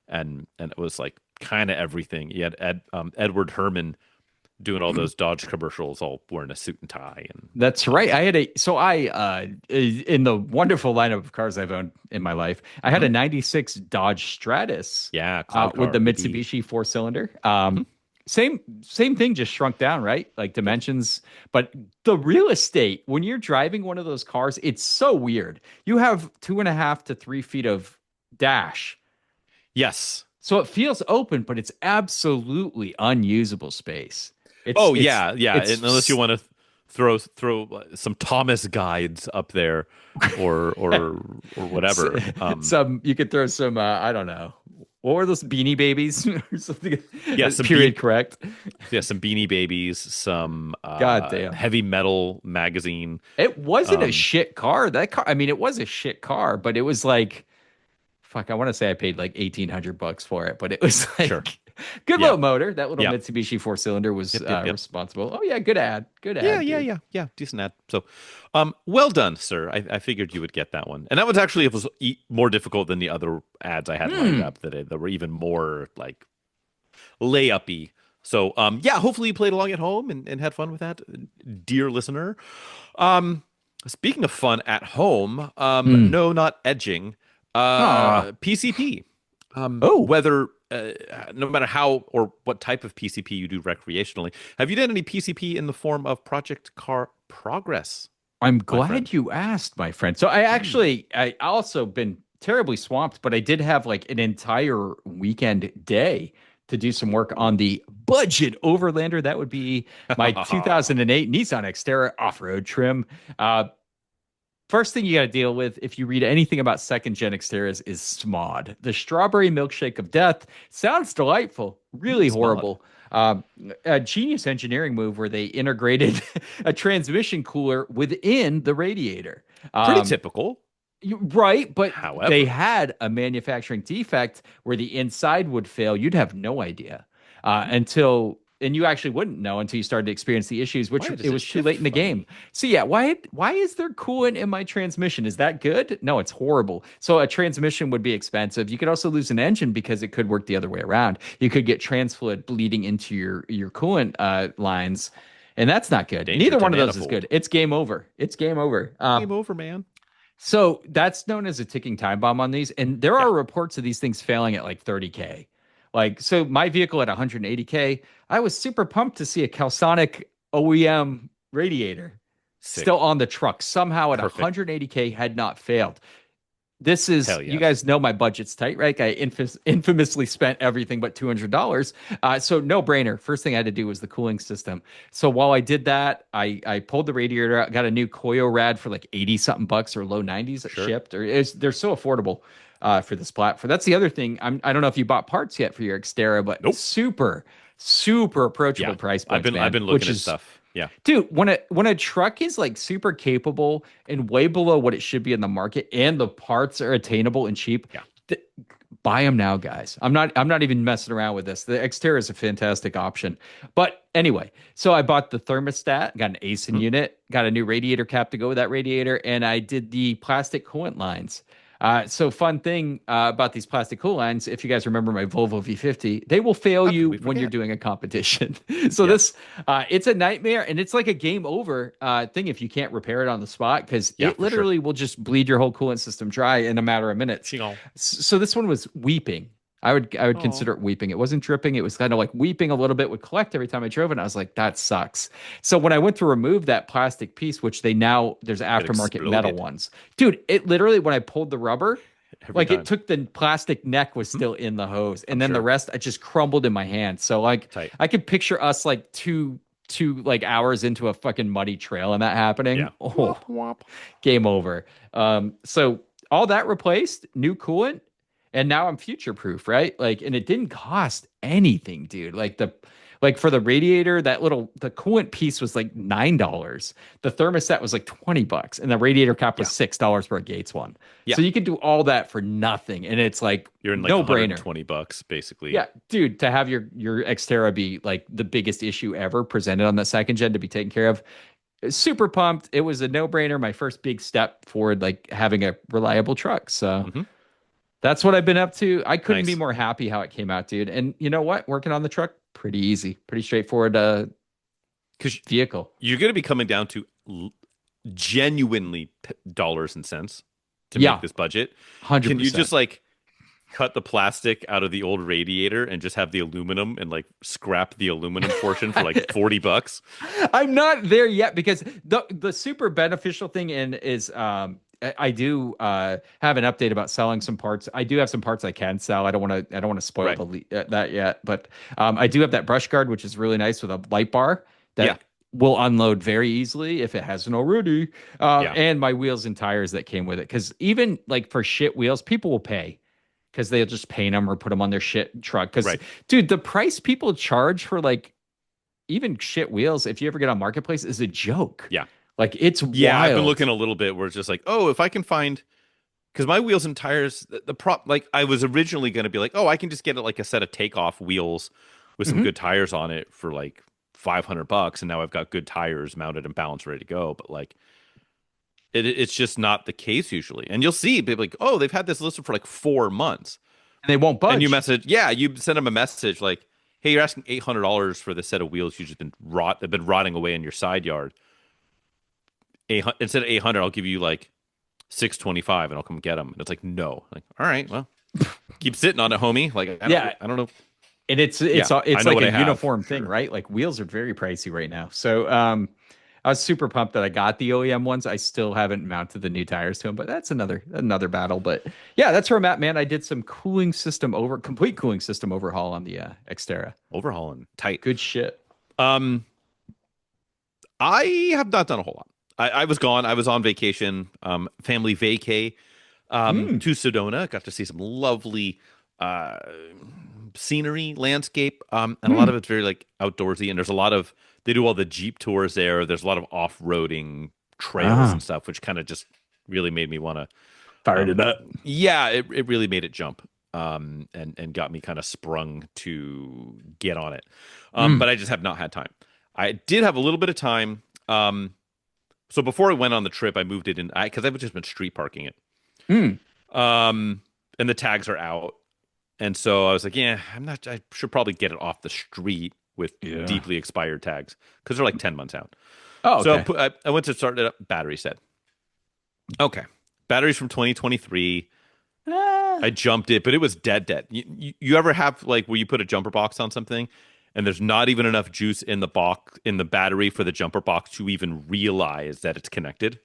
and it was like kind of everything. You had Edward Herman doing all those Dodge commercials, all wearing a suit and tie. And that's right. I had in the wonderful lineup of cars I've owned in my life, I had a 96 Dodge Stratus. Yeah. With the Mitsubishi 4-cylinder. Same thing, just shrunk down, right? Like dimensions. But the real estate, when you're driving one of those cars, it's so weird. You have 2.5 to 3 feet of dash. Yes. So it feels open, but it's absolutely unusable space. Unless you want to throw some Thomas guides up there or whatever. You could throw some I don't know. What were those, Beanie Babies or something? Yeah, some correct. Yeah, some Beanie Babies, some goddamn heavy metal magazine. It wasn't a shit car. That car, I mean, it was a shit car, but it was like, fuck, I want to say I paid like $1,800 for it, but it was like good little motor. That little Mitsubishi 4-cylinder was responsible. Oh yeah, good ad. Yeah, decent ad. So, well done, sir. I figured you would get that one, and that was actually more difficult than the other ads I had lined up that were even more like layup-y. So, hopefully you played along at home and had fun with that, dear listener. Speaking of fun at home, no, not edging. PCP. Whether no matter how or what type of PCP you do recreationally, have you done any PCP in the form of Project Car Progress? I'm glad you asked, my friend. So I also been terribly swamped, but I did have like an entire weekend day to do some work on the budget Overlander. That would be my 2008 Nissan Xterra off-road trim. First thing you got to deal with if you read anything about second gen Xterras is SMOD. The strawberry milkshake of death sounds delightful, really horrible. A genius engineering move where they integrated a transmission cooler within the radiator. Pretty typical. Right, but However, they had a manufacturing defect where the inside would fail. You'd have no idea and you actually wouldn't know until you started to experience the issues, which it was too late in the game. So yeah, why is there coolant in my transmission? Is that good? No, it's horrible. So a transmission would be expensive. You could also lose an engine because it could work the other way around. You could get trans fluid bleeding into your coolant lines, and that's not good. Neither one of those is good. It's game over. It's game over. Game over, man. So that's known as a ticking time bomb on these. And there are reports of these things failing at like 30K. So my vehicle at 180K, I was super pumped to see a Calsonic OEM radiator still on the truck. Somehow at 180K had not failed. This is, you guys know my budget's tight, right? I infamously spent everything but $200. So no brainer. First thing I had to do was the cooling system. So while I did that, I pulled the radiator out, got a new Koyo Rad for like 80 something bucks or low 90s shipped. They're so affordable for this platform. That's the other thing. I don't know if you bought parts yet for your Xterra, but super approachable price points. I've been looking at stuff. Yeah. Dude, when a truck is like super capable and way below what it should be in the market and the parts are attainable and cheap, buy them now, guys. I'm not even messing around with this. The Xterra is a fantastic option. But anyway, so I bought the thermostat, got an ASIN unit, got a new radiator cap to go with that radiator, and I did the plastic coolant lines. So fun thing about these plastic coolant lines, if you guys remember my Volvo V50, they will fail you when you're doing a competition. So this, it's a nightmare, and it's like a game over thing if you can't repair it on the spot, because it literally will just bleed your whole coolant system dry in a matter of minutes. So this one was weeping. I would consider it weeping. It wasn't dripping. It was kind of like weeping a little bit, would collect every time I drove it. And I was like, that sucks. So when I went to remove that plastic piece, which there's aftermarket metal ones. Dude, it literally, when I pulled the rubber, it took the plastic neck was still in the hose. And then the rest, I just crumbled in my hand. So like I could picture us like two like hours into a fucking muddy trail and that happening. Yeah. Oh, game over. So all that replaced, new coolant. And now I'm future proof, right? And it didn't cost anything, dude. For the radiator, the coolant piece was like $9. The thermostat was like $20, and the radiator cap was $6 for a Gates one. Yeah. So you can do all that for nothing, and it's like you're in like no brainer. $120 basically. Yeah, dude, to have your Xterra be like the biggest issue ever presented on the second gen to be taken care of. Super pumped. It was a no brainer. My first big step forward, like having a reliable truck. So. That's what I've been up to. I couldn't be more happy how it came out, dude. And you know what? Working on the truck, pretty easy, pretty straightforward vehicle. You're going to be coming down to genuinely dollars and cents to make this budget. 100%. Can you just like cut the plastic out of the old radiator and just have the aluminum and like scrap the aluminum portion for like $40? I'm not there yet, because the super beneficial thing is I do have an update about selling some parts. I do have some parts I can sell. I don't want to spoil that yet, but I do have that brush guard, which is really nice with a light bar that will unload very easily if it hasn't already. And my wheels and tires that came with it, because even like for shit wheels, people will pay because they'll just paint them or put them on their shit truck. Because dude, the price people charge for like even shit wheels, if you ever get on Marketplace, is a joke. Yeah. Like it's wild. I've been looking a little bit where it's just like, oh, if I can find, because my wheels and tires, the prop, like I was originally going to be like, oh, I can just get it like a set of takeoff wheels with some good tires on it for like $500, and now I've got good tires mounted and balanced, ready to go. But like, it's just not the case usually. And you'll see people like, oh, they've had this listed for like 4 months, and they won't budge. And you send them a message like, hey, you're asking $800 for this set of wheels you've just been they've been rotting away in your side yard. Instead of 800, I'll give you like 625, and I'll come get them. And it's like, no, like, all right, well, keep sitting on it, homie. Like, I don't know. And it's like a uniform thing, right? Like wheels are very pricey right now. So, I was super pumped that I got the OEM ones. I still haven't mounted the new tires to them, but that's another battle. But yeah, that's where I'm at, man. I did some complete cooling system overhaul on the Xterra. Overhauling tight. Good shit. Um, I have not done a whole lot. I was gone. I was on vacation, family vacay, to Sedona. Got to see some lovely uh, scenery, landscape, and a lot of it's very like outdoorsy. And there's a lot of they do all the Jeep tours there. There's a lot of off-roading trails and stuff, which kind of just really made me want to Fired it up. Yeah, it really made it jump, and got me kind of sprung to get on it. But I just have not had time. I did have a little bit of time. So before I went on the trip, I moved it in because I've just been street parking it. And the tags are out, and so I was like, yeah, I should probably get it off the street with deeply expired tags because they're like 10 months out. Oh, okay. So I went to start it up. Battery said, okay, batteries from 2023. I jumped it, but it was dead. You ever have like where you put a jumper box on something and there's not even enough juice in the battery for the jumper box to even realize that it's connected?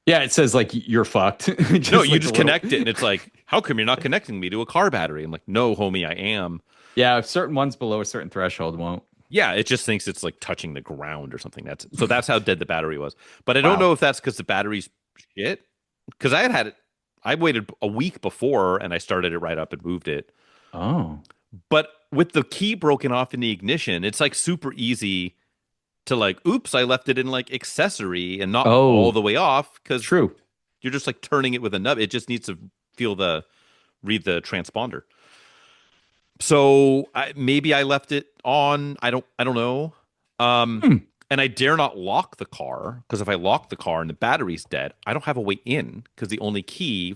Yeah, it says like you're fucked. No, you just connect it and it's like, how come you're not connecting me to a car battery? I'm like, no, homie, I am. Yeah, certain ones below a certain thrireshold won't. Yeah, it just thinks it's like touching the ground or something. That's how dead the battery was. But I don't know if that's because the battery's shit. Because I waited a week before and I started it right up and moved it. Oh. But with the key broken off in the ignition, it's like super easy to like, oops, I left it in like accessory and not all the way off because true. You're just like turning it with a nub. It just needs to read the transponder. So maybe I left it on. I don't know. And I dare not lock the car because if I lock the car and the battery's dead, I don't have a way in because the only key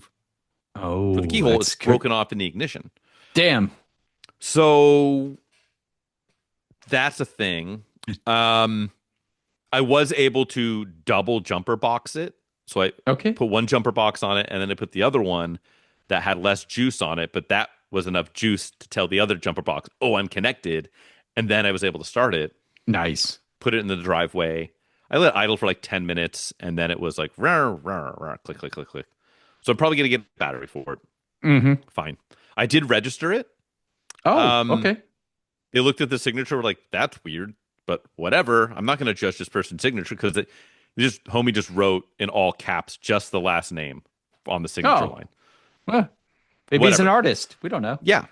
for the keyhole is broken off in the ignition. Damn. So that's a thing. I was able to double jumper box it. So I put one jumper box on it and then I put the other one that had less juice on it, but that was enough juice to tell the other jumper box, oh, I'm connected. And then I was able to start it. Nice. Put it in the driveway. I let it idle for like 10 minutes and then it was like, rah, rah, rah, click, click, click, click. So I'm probably going to get a battery for it. Mm-hmm. Fine. I did register it. Oh, okay. They looked at the signature, were like, that's weird, but whatever. I'm not going to judge this person's signature because homie just wrote in all caps just the last name on the signature line. Well, maybe he's an artist. We don't know. Yeah.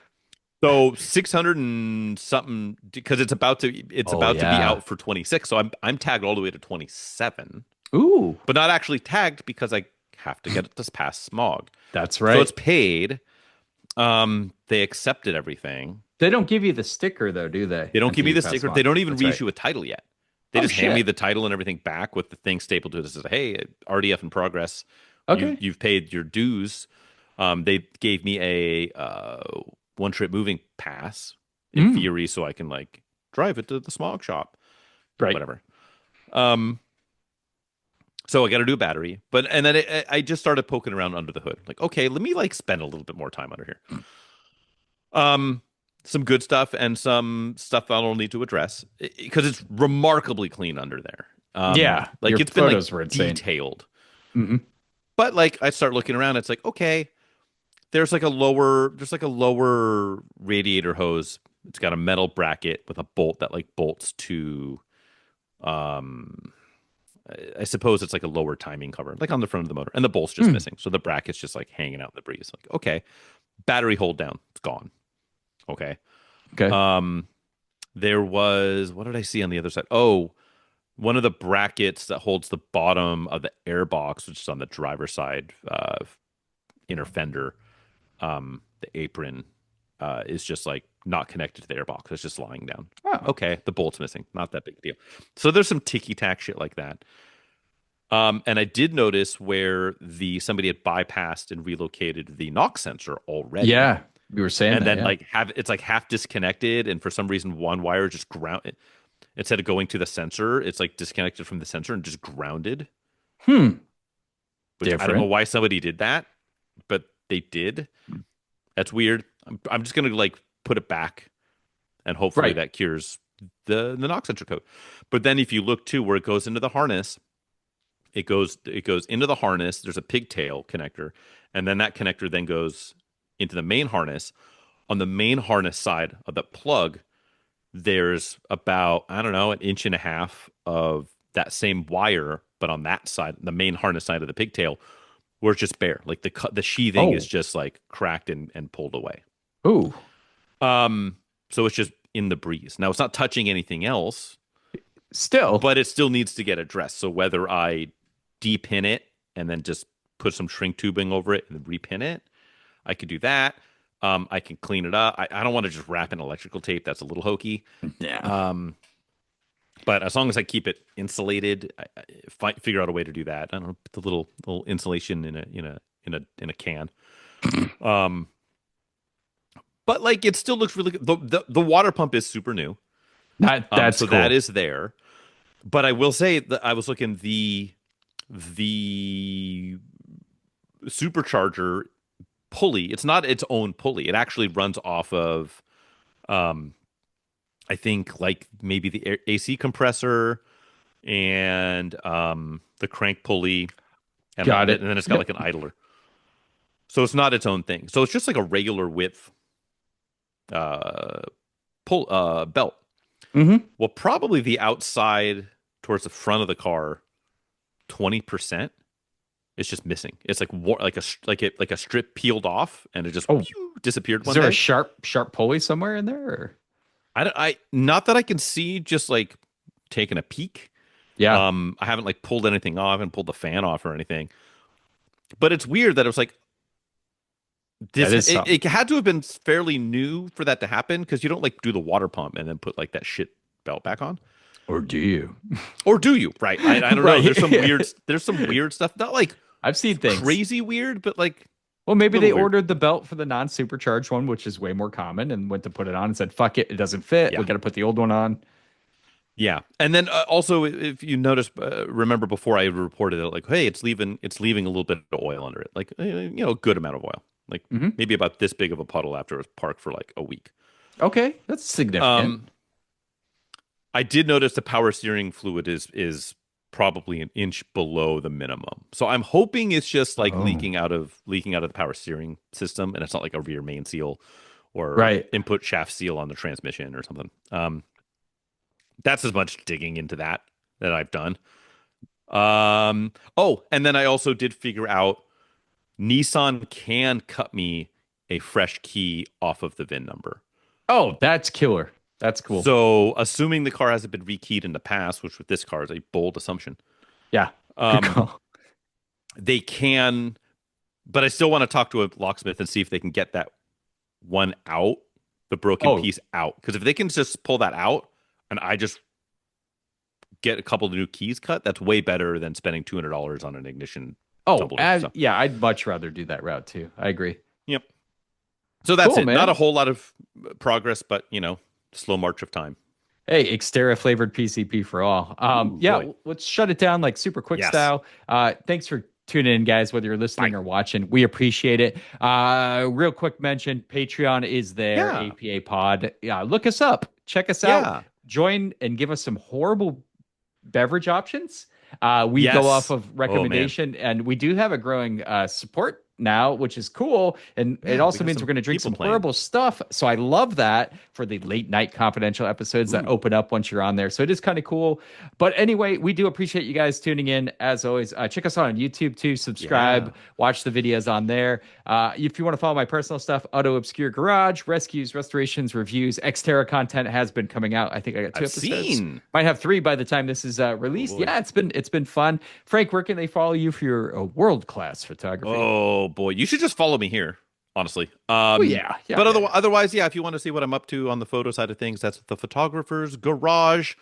So 600 and something because it's about to be out for 26. So I'm tagged all the way to 27. Ooh. But not actually tagged because I have to get it to pass smog. That's right. So it's paid. They accepted everything. They don't give you the sticker though, do they? They don't give me the sticker. They don't even reissue a title yet. They just hand me the title and everything bays with the thing stapled to it that says, hey, RDF in progress. Okay. You've paid your dues. They gave me a one trip moving pass in theory so I can like drive it to the smog shop. Right. Whatever. So I got to do a battery, and then I just started poking around under the hood. Like, okay, let me like spend a little bit more time under here. Some good stuff and some stuff I'll need to address because it's remarkably clean under there. Like it's been like detailed. Mm-hmm. But like I start looking around, it's like okay, there's like a lower radiator hose. It's got a metal bracket with a bolt that like bolts to, I suppose it's like a lower timing cover, like on the front of the motor, and the bolt's just missing, so the bracket's just like hanging out in the breeze. Like okay, battery hold down, it's gone. Okay. There was what did I see on the other side? Oh, one of the brackets that holds the bottom of the air box, which is on the driver's side inner fender, the apron is just like not connected to the air box. It's just lying down. Oh. Okay, the bolt's missing. Not that big a deal. So there's some ticky-tack shit like that. And I did notice where somebody had bypassed and relocated the knock sensor already. Yeah, we were saying and that. And then it's like half disconnected, and for some reason one wire just grounded. Instead of going to the sensor, it's like disconnected from the sensor and just grounded. Different. I don't know why somebody did that, but they did. That's weird. I'm just gonna like put it back, and hopefully that cures the knock sensor code. But then if you look too where it goes into the harness, it goes into the harness. There's a pigtail connector, and then that connector then goes into the main harness. On the main harness side of the plug, there's about, I don't know, an inch and a half of that same wire, but on that side, the main harness side of the pigtail, where it's just bare. Like the sheathing is Oh, just like cracked and pulled away. ooh, So it's just in the breeze. Now it's not touching anything else, still. but it still needs to get addressed. So whether I depin it and then just put some shrink tubing over it and repin it, I could do that. I can clean it up. I don't want to just wrap in electrical tape. That's a little hokey. Yeah. But as long as I keep it insulated, figure out a way to do that. I don't know, put the little insulation in a can. But like it still looks really good. The water pump is super new. That's So cool. that is there. But I will say that I was looking the supercharger pulley. It's not its own pulley. It actually runs off of I think like maybe the AC compressor and the crank pulley and Got it. and then it's got like an idler. So it's not its own thing. So it's just like a regular width uh belt. Mm-hmm. Well, probably the outside towards the front of the car, 20% is just missing. It's like like a strip peeled off and it just Oh, disappeared is one there a day. sharp pulley somewhere in there? Or? I not that I can see, just like taking a peek. Yeah, I haven't like pulled anything off and pulled the fan off or anything. But it's weird that it was like that this. is It, something. it had to have been fairly new for that to happen because you don't like do the water pump and then put like that shit belt back on. Or do you? Or do you? Right. I don't know. Right. There's some weird stuff. Not like I've seen things. crazy weird, but like Well, a maybe little they weird. ordered the belt for the non-supercharged one, which is way more common, and went to put it on and said, "Fuck it, it doesn't fit. Yeah. We got to put the old one on." Yeah. And then also if you notice, remember before I reported it, like, hey, it's leaving a little bit of oil under it, like a good amount of oil, like Hmm. maybe about this big of a puddle after it was parked for like a week. Okay, that's significant. Um, I did notice the power steering fluid is probably an inch below the minimum. So I'm hoping it's just like Oh, leaking out of the power steering system, and it's not like a rear main seal or right. input shaft seal on the transmission or something. That's as much digging into that I've done. Oh, and then I also did figure out Nissan can cut me a fresh key off of the VIN number. Oh, that's killer. That's cool. So, assuming the car hasn't been rekeyed in the past, which with this car is a bold assumption, Yeah, good um, call. they can. But I still want to talk to a locksmith and see if they can get that one out, the broken Oh, piece out. Because if they can just pull that out, and I just get a couple of new keys cut, that's way better than spending $200 on an ignition oh, tumbler. So, yeah. I'd much rather do that route too. I agree. yep. So that's Cool, it. Not a man. whole lot of progress, but slow march of time. Hey, Xterra flavored PCP for all. Ooh, Yeah, boy. let's shut it down like super quick Yes. style. Thanks for tuning in, guys, whether you're listening Bye. or watching. We appreciate it. Real quick mention, Patreon is there, Yeah. APA Pod. Yeah, look us up. Check us out. Yeah. Join and give us some horrible beverage options. We go off Yes. of Oh, man. recommendation, and we do have a growing support now, which is cool. And it Yeah, we also got means some we're going to drink people some playing. horrible stuff. So I love that for the late night confidential episodes that Ooh. open up once you're on there. So it is kind of cool. But anyway, we do appreciate you guys tuning in. As always, check us out on YouTube too. Subscribe, Yeah. watch the videos on there. If you want to follow my personal stuff, Auto Obscure Garage, rescues, restorations, reviews, Xterra content has been coming out. I think I got 2 I've episodes. seen. Might have 3 by the time this is released. boy. Yeah, it's been fun. Frank, where can they follow you for your world class photography? Oh boy, you should just follow me here, honestly. Yeah, yeah, But yeah. otherwise, yeah, if you want to see what I'm up to on the photo side of things, that's the photographer's garage.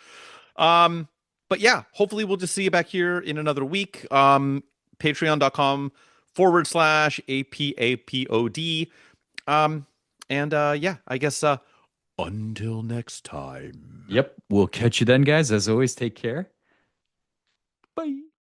Um, but yeah, hopefully we'll just see you back here in another week. Patreon.com/APAPOD. And yeah, I guess until next time. Yep. We'll catch you then, guys. As always, take care. Bye.